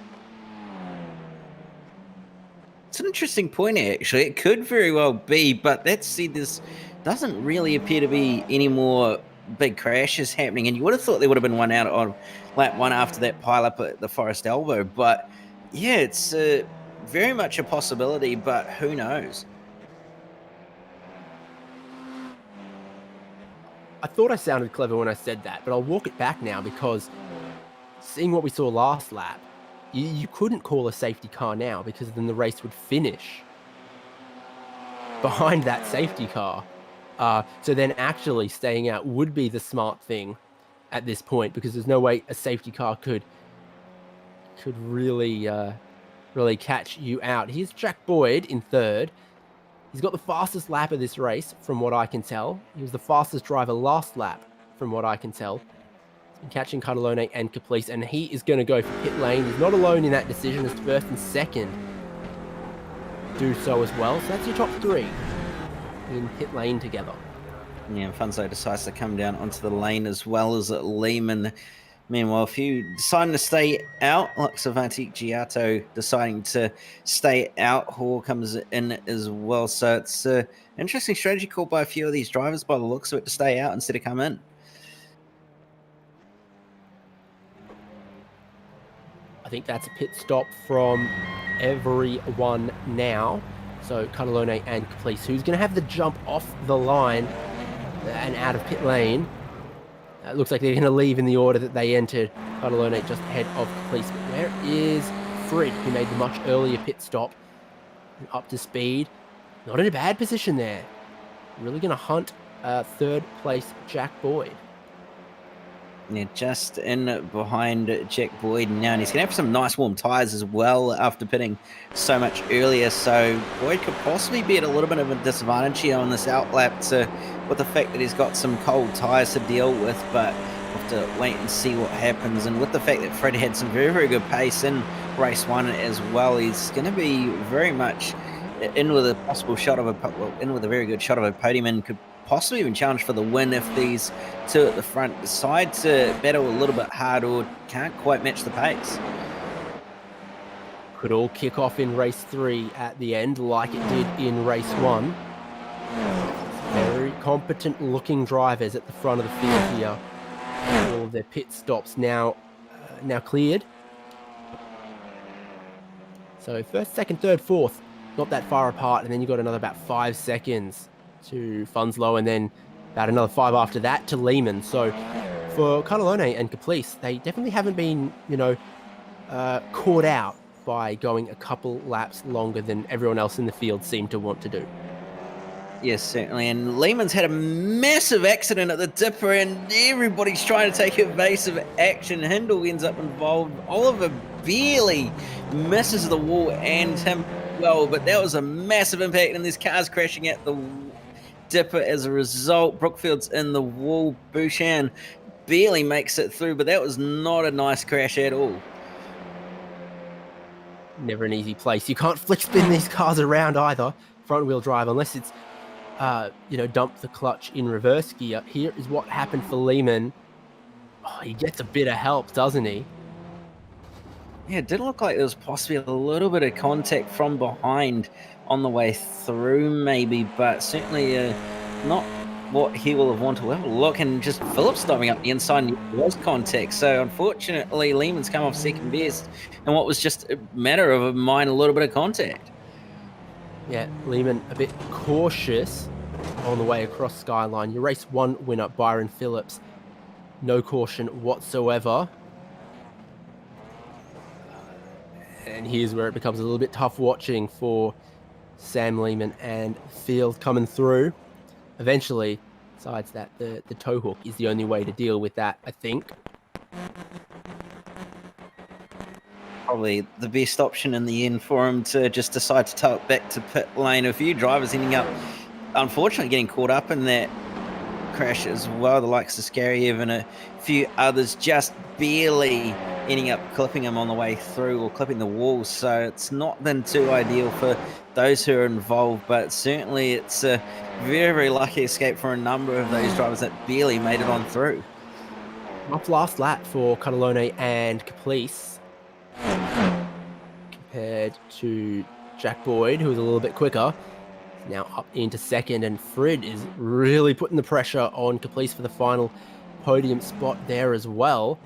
It's an interesting point, actually. It could very well be, but that said, this doesn't really appear to be any more big crashes happening, and you would have thought there would have been one out on lap 1 after that pile up at the Forest Elbow. But yeah, it's very much a possibility, but who knows? I thought I sounded clever when I said that, but I'll walk it back now, because seeing what we saw last lap, you couldn't call a safety car now, because then the race would finish behind that safety car. So then actually staying out would be the smart thing at this point, because there's no way a safety car could really catch you out. Here's Jack Boyd in 3rd. He's got the fastest lap of this race, from what I can tell. He was the fastest driver last lap, from what I can tell. He's been catching Catalone and Caplice, and he is going to go for pit lane. He's not alone in that decision, as 1st and 2nd do so as well. So that's your top 3 in pit lane together. Yeah, Funzo decides to come down onto the lane, as well as Lehman. Meanwhile, if you deciding to stay out, like Savanti Giotto deciding to stay out, Hoare comes in as well. So it's an interesting strategy called by a few of these drivers, by the looks of it, to stay out instead of come in. I think that's a pit stop from everyone now. So Catalone and Caplice, who's going to have the jump off the line and out of pit lane. It looks like they're going to leave in the order that they entered. Catalone just ahead of Caplice. But where is Fred, who made the much earlier pit stop? Up to speed. Not in a bad position there. Really going to hunt 3rd place Jack Boyd. Yeah, just in behind Jack Boyd now, and he's going to have some nice warm tyres as well after pitting so much earlier. So Boyd could possibly be at a little bit of a disadvantage here on this outlap with the fact that he's got some cold tyres to deal with, but we'll have to wait and see what happens. And with the fact that Fred had some very, very good pace in race 1 as well, he's going to be very much in with a possible shot of in with a very good shot of a podium, and could possibly even challenge for the win if these two at the front decide to battle a little bit hard or can't quite match the pace. Could all kick off in race 3 at the end like it did in race 1. Very competent looking drivers at the front of the field here. All of their pit stops now cleared. So first, second, third, fourth, not that far apart, and then you've got another about 5 seconds to Funslow, and then about another 5 after that to Lehman. So for Catalone and Caplice, they definitely haven't been, caught out by going a couple laps longer than everyone else in the field seemed to want to do. Yes, certainly. And Lehman's had a massive accident at the dipper, and everybody's trying to take evasive action. Hindle ends up involved. Oliver barely misses the wall and him well, but that was a massive impact, and this car's crashing at the dipper as a result. Brookfield's in the wall. Bouchan barely makes it through, but that was not a nice crash at all. Never an easy place. You can't flick spin these cars around either, front wheel drive, unless it's dump the clutch in reverse gear. Here is what happened for Lehman. Oh, he gets a bit of help, doesn't he? Yeah, it did look like there was possibly a little bit of contact from behind on the way through, maybe, but certainly not what he will have wanted to have a look. And just Phillips stopping up the inside, and there was contact. So unfortunately, Lehman's come off second best, and what was just a matter of a minor little bit of contact. Yeah, Lehman a bit cautious on the way across Skyline. Your race 1 winner, Byron Phillips, no caution whatsoever. And here's where it becomes a little bit tough watching for Sam Lehman and Field coming through. Eventually, besides that, the tow hook is the only way to deal with that, I think. Probably the best option in the end for him to just decide to tow it back to pit lane. A few drivers ending up, unfortunately, getting caught up in that crash as well. The likes of Scariev and a few others just barely ending up clipping him on the way through, or clipping the wall. So it's not been too ideal for those who are involved, but certainly it's a very, very lucky escape for a number of those drivers that barely made it on through. Off last lap for Catalone and Caplice, compared to Jack Boyd, who was a little bit quicker. Now up into second, and Frid is really putting the pressure on Caplice for the final podium spot there as well.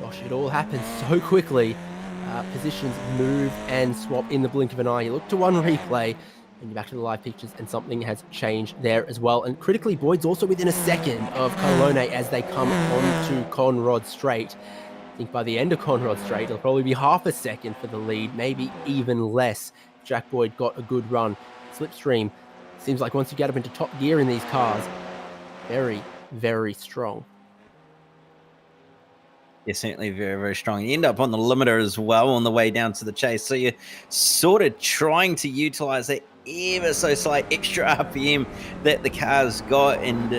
Gosh, it all happens so quickly. Positions move and swap in the blink of an eye. You look to one replay, and you're back to the live pictures, and something has changed there as well. And critically, Boyd's also within a second of Catalone as they come onto Conrod Straight. I think by the end of Conrod Straight, it'll probably be half a second for the lead, maybe even less. Jack Boyd got a good run. Slipstream seems like once you get up into top gear in these cars, very, very strong. Yeah, certainly very, very strong. You end up on the limiter as well on the way down to the chase. So you're sort of trying to utilize that ever so slight extra RPM that the car's got. And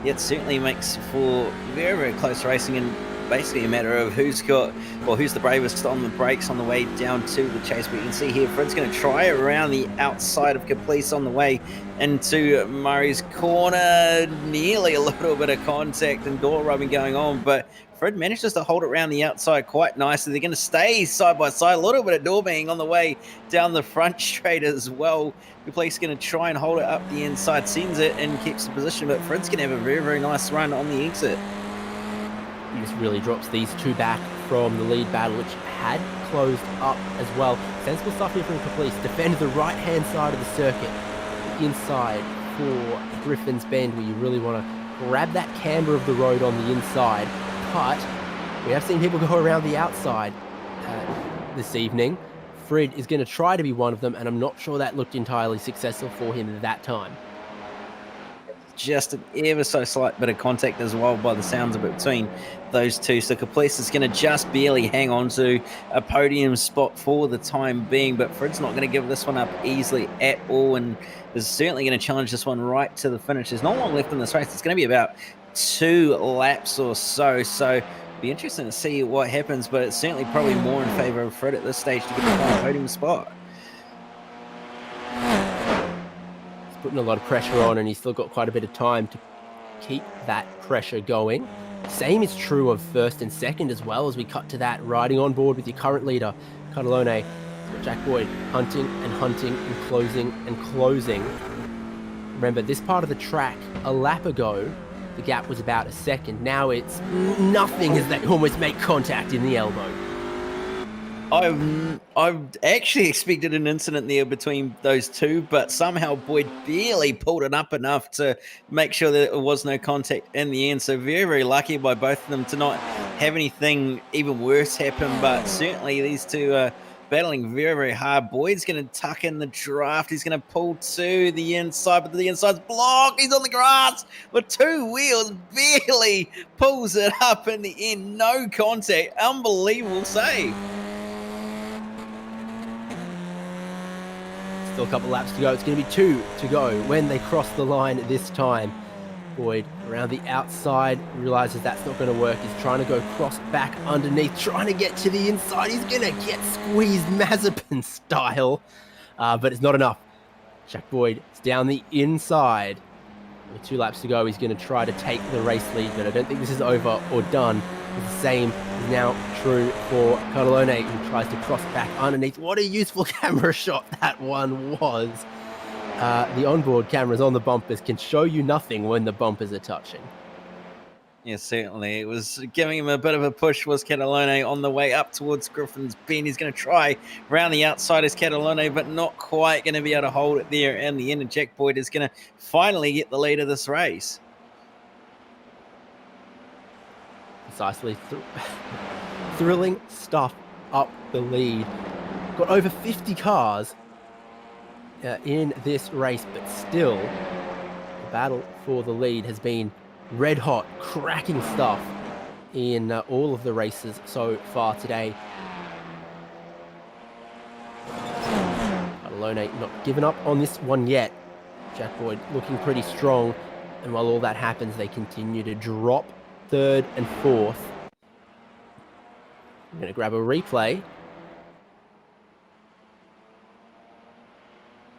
it certainly makes for very, very close racing, and basically a matter of who's the bravest on the brakes on the way down to the chase. But you can see here, Fred's going to try around the outside of Caplice on the way into Murray's corner. Nearly a little bit of contact and door rubbing going on, but Fred manages to hold it around the outside quite nicely. They're going to stay side by side. A little bit of door banging on the way down the front straight as well. Caplice going to try and hold it up the inside, sends it and keeps the position, but Fred's going to have a very, very nice run on the exit. He just really drops these two back from the lead battle, which had closed up as well. Sensible stuff here from Caplice. Defend the right-hand side of the circuit, inside for Griffin's Bend, where you really want to grab that camber of the road on the inside. But we have seen people go around the outside this evening. Fred is going to try to be one of them, and I'm not sure that looked entirely successful for him that time. just an ever so slight bit of contact as well by the sounds of it between those two. So Caplice is going to just barely hang on to a podium spot for the time being, but Fred's not going to give this one up easily at all, and is certainly going to challenge this one right to the finish. There's not long left in this race. It's going to be about 2 laps or so. So be interesting to see what happens, but it's certainly probably more in favor of Fred at this stage to get the final podium spot. He's putting a lot of pressure on, and he's still got quite a bit of time to keep that pressure going. Same is true of first and second as well, as we cut to that, riding on board with your current leader, Catalone. Jack Boyd hunting and closing and closing. Remember, this part of the track, a lap ago, the gap was about a second. Now it's nothing as they almost make contact in the elbow. I've actually expected an incident there between those two, but somehow Boyd barely pulled it up enough to make sure that there was no contact in the end. So very, very lucky by both of them to not have anything even worse happen, but certainly these two are battling very, very hard. Boyd's going to tuck in the draft. He's going to pull to the inside, but the inside's blocked. He's on the grass with 2 wheels. Barely pulls it up in the end. No contact. Unbelievable save. Still a couple laps to go. It's going to be 2 to go when they cross the line this time. Boyd around the outside, realizes that's not going to work. He's trying to go cross back underneath, trying to get to the inside. He's going to get squeezed Mazepin style, but it's not enough. Jack Boyd is down the inside. With 2 laps to go, he's going to try to take the race lead, but I don't think this is over or done. The same is now true for Catalone, who tries to cross back underneath. What a useful camera shot that one was. The onboard cameras on the bumpers can show you nothing when the bumpers are touching. Yeah, certainly. It was giving him a bit of a push, was Catalone on the way up towards Griffin's Bend. He's going to try round the outside as Catalone, but not quite going to be able to hold it there in the end. And Jack Boyd is going to finally get the lead of this race. Precisely. Thrilling stuff up the lead. Got over 50 cars in this race, but still the battle for the lead has been red hot, cracking stuff in all of the races so far today. Catalone not giving up on this one yet. Jack Boyd looking pretty strong, and while all that happens, they continue to drop 3rd and 4th. I'm going to grab a replay.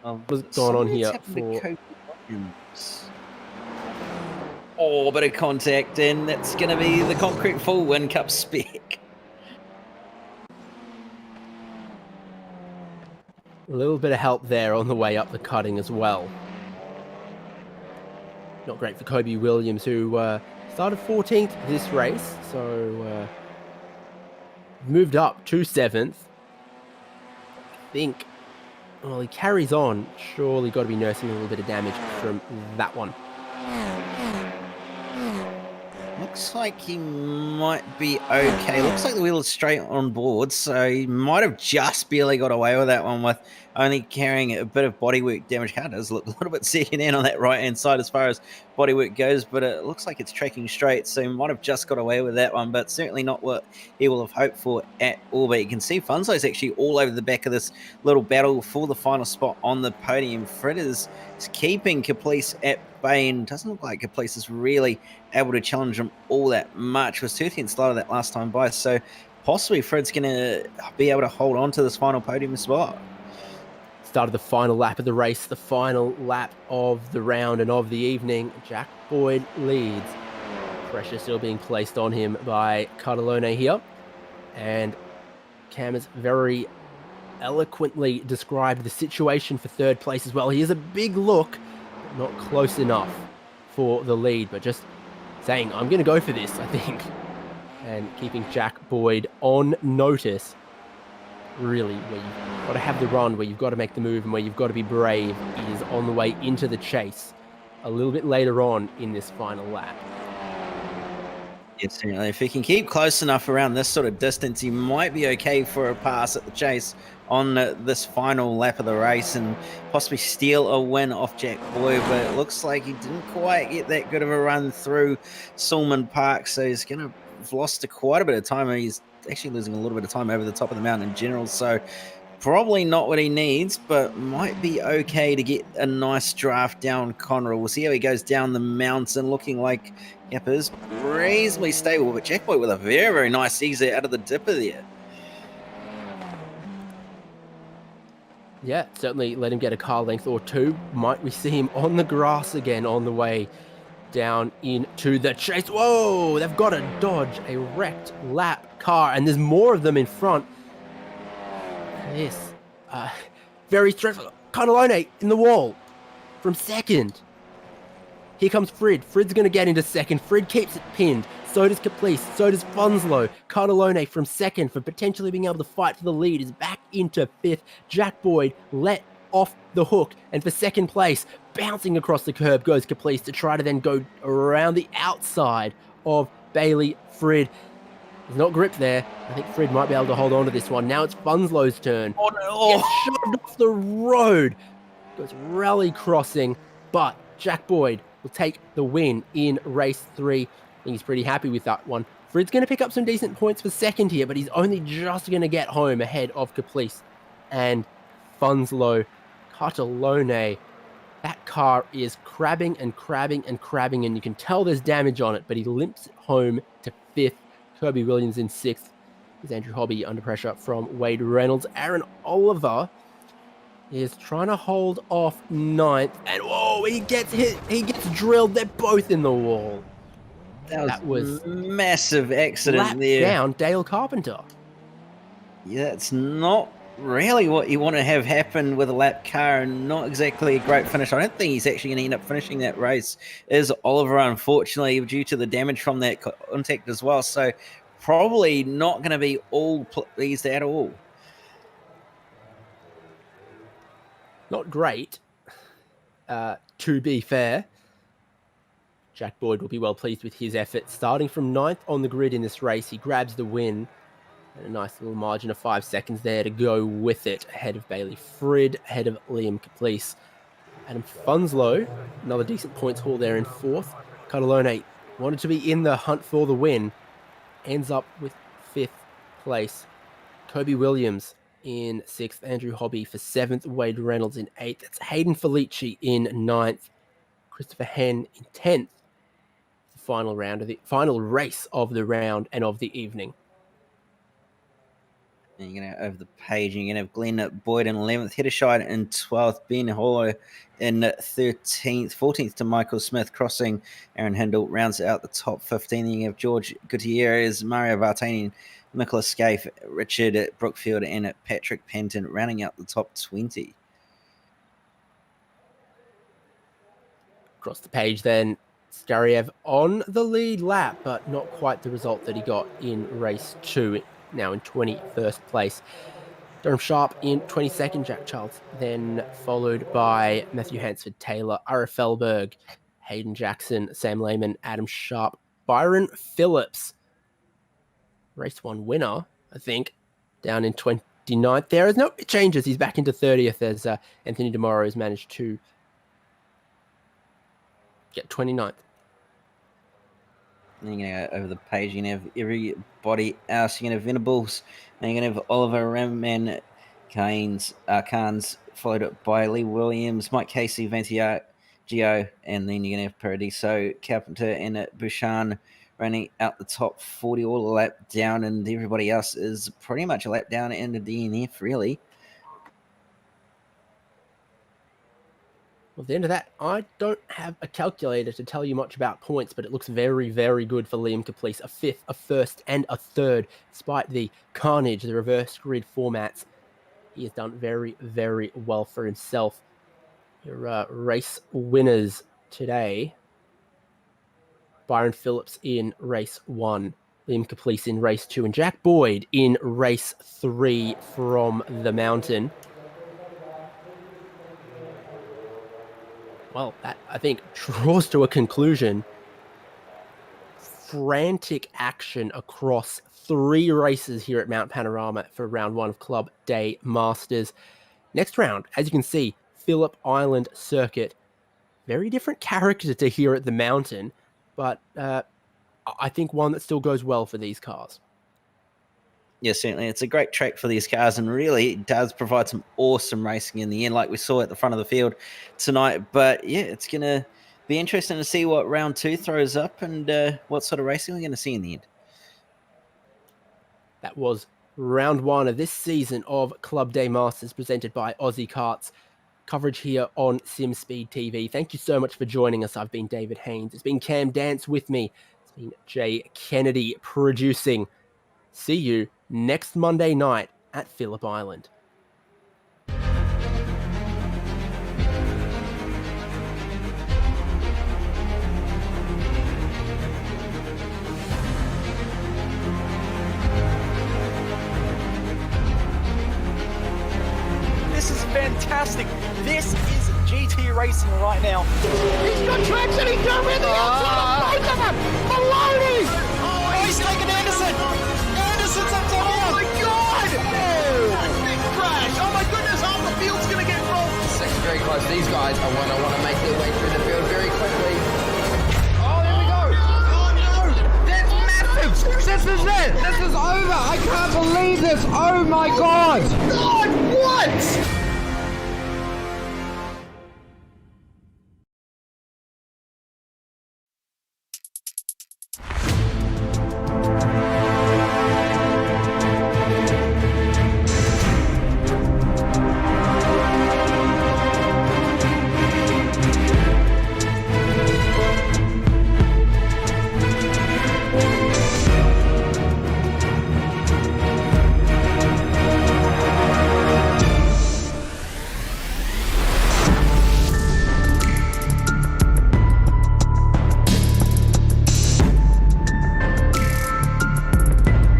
What's going on here for... Oh, bit of contact, and that's going to be the Concrete Full Win Cup spec. A little bit of help there on the way up the cutting as well. Not great for Kobe Williams, who started 14th this race, so moved up to 7th. I think, well, he carries on. Surely got to be nursing a little bit of damage from that one. Looks like he might be okay. Looks like the wheel is straight on board, so he might have just barely got away with that one with only carrying a bit of bodywork damage. Car does look a little bit second in on that right-hand side as far as bodywork goes, but it looks like it's tracking straight, so he might have just got away with that one, but certainly not what he will have hoped for at all. But you can see Funzo's actually all over the back of this little battle for the final spot on the podium. Fred is keeping Caplice at bay, and doesn't look like Caplice is really able to challenge him all that much. Was 13th started that last time by, so possibly Fred's going to be able to hold on to this final podium spot. Started the final lap of the race, the final lap of the round and of the evening. Jack Boyd leads. Pressure still being placed on him by Catalone here. And Cam has very eloquently described the situation for 3rd place as well. He is a big look, but not close enough for the lead, but just saying, I'm going to go for this, I think. And keeping Jack Boyd on notice, really, where you've got to have the run, where you've got to make the move, and where you've got to be brave, is on the way into the chase a little bit later on in this final lap. Yeah, certainly. If he can keep close enough around this sort of distance, he might be okay for a pass at the chase on this final lap of the race and possibly steal a win off Jack Boyd. But it looks like he didn't quite get that good of a run through Sulman Park, so he's going to have lost quite a bit of time. He's actually losing a little bit of time over the top of the mountain in general. So probably not what he needs, but might be okay to get a nice draft down Conroe. We'll see how he goes down the mountain, looking like Yep is reasonably stable, but Jack Boy with a very, very nice exit out of the dipper there. Yeah, certainly let him get a car length or two. Might we see him on the grass again on the way down into the chase? Whoa, they've got to dodge a wrecked lap car, and there's more of them in front. This, very stressful. Cardellone in the wall from second. Here comes Frid. Frid's going to get into second. Frid keeps it pinned. So does Caplice. So does Funslow. Cardellone from second for potentially being able to fight for the lead is back into fifth. Jack Boyd let off the hook. And for second place, bouncing across the curb goes Caplice to try to then go around the outside of Bailey Frid. He's not gripped there. I think Frid might be able to hold on to this one. Now it's Funslow's turn. Oh, no. Gets shoved off the road. Goes rally crossing, but Jack Boyd will take the win in race 3. I think he's pretty happy with that one. Frid's going to pick up some decent points for second here, but he's only just going to get home ahead of Caplice and Funslow. Cardellone. That car is crabbing and crabbing and crabbing, and you can tell there's damage on it, but he limps it home to 5th. Kirby Williams in 6th. There's Andrew Hobby under pressure from Wade Reynolds. Aaron Oliver is trying to hold off 9th. And whoa, he gets hit. He gets drilled. They're both in the wall. That was massive accident there. Down Dale Carpenter. Yeah, it's not really what you want to have happen with a lap car, and not exactly a great finish. I don't think he's actually going to end up finishing that race. Is Oliver, unfortunately, due to the damage from that contact as well. So probably not going to be all pleased at all. Not great, to be fair. Jack Boyd will be well pleased with his effort. Starting from 9th on the grid in this race, he grabs the win. And a nice little margin of 5 seconds there to go with it. Ahead of Bailey Frid, ahead of Liam Caplice. Adam Funslow, another decent points haul there in 4th. Cardellone wanted to be in the hunt for the win. Ends up with 5th place. Kobe Williams in 6th. Andrew Hobby for 7th. Wade Reynolds in 8th. That's Hayden Felici in 9th. Christopher Henn in 10th. The final race of the round and of the evening. And you're going to over the page, and you're going to have Glenn Boyd in 11th, Heddershide in 12th, Ben Hollow in 13th, 14th to Michael Smith, crossing Aaron Hindle, rounds out the top 15. Then you have George Gutierrez, Mario Vartani, Nicholas Scaife, Richard Brookfield, and Patrick Penton, rounding out the top 20. Across the page then, Skariev on the lead lap, but not quite the result that he got in race 2. Now in 21st place. Durham Sharp in 22nd, Jack Charles, then followed by Matthew Hansford Taylor, Ara Felberg, Hayden Jackson, Sam Lehman, Adam Sharp, Byron Phillips. Race 1 winner, I think, down in 29th. There is no changes. He's back into 30th as Anthony DeMoro has managed to get 29th. Then you're going to go over the page. You're going to have everybody else. You're going to have Venables. And you're going to have Oliver Ramman Carnes, followed up by Lee Williams, Mike Casey, Vantiagio, and then you're going to have Paradiso, Carpenter, and Bouchan running out the top 40, all a lap down, and everybody else is pretty much a lap down and a DNF, really. Well, at the end of that, I don't have a calculator to tell you much about points, but it looks very, very good for Liam Caplice. A 5th, a 1st, and a 3rd, despite the carnage, the reverse grid formats. He has done very, very well for himself. Your race winners today. Byron Phillips in race 1, Liam Caplice in race 2, and Jack Boyd in race 3 from the mountain. Well, that, I think, draws to a conclusion. frantic action across 3 races here at Mount Panorama for round 1 of Club Day Masters. Next round, as you can see, Phillip Island Circuit. Very different character to here at the mountain, but I think one that still goes well for these cars. Yeah, certainly. It's a great track for these cars, and really it does provide some awesome racing in the end, like we saw at the front of the field tonight. But yeah, it's going to be interesting to see what round 2 throws up and what sort of racing we're going to see in the end. That was round 1 of this season of Club Day Masters presented by Aussie Karts. Coverage here on SimSpeed TV. Thank you so much for joining us. I've been David Haynes. It's been Cam Dance with me. It's been Jay Kennedy producing. See you next Monday night at Phillip Island. This is fantastic. This is GT racing right now. He's got traction. He's got rid of the outside of both of them. Maloney. Oh, he's taking Anderson. Anderson's up top. Oh my God! Oh, big crash. Oh my goodness, half the field's going to get rolled. Second very close. These guys are going to want to make their way through the field very quickly. Oh, there we go. Oh, no. That's massive. This is it. This is over. I can't believe this. Oh, my God. God, what?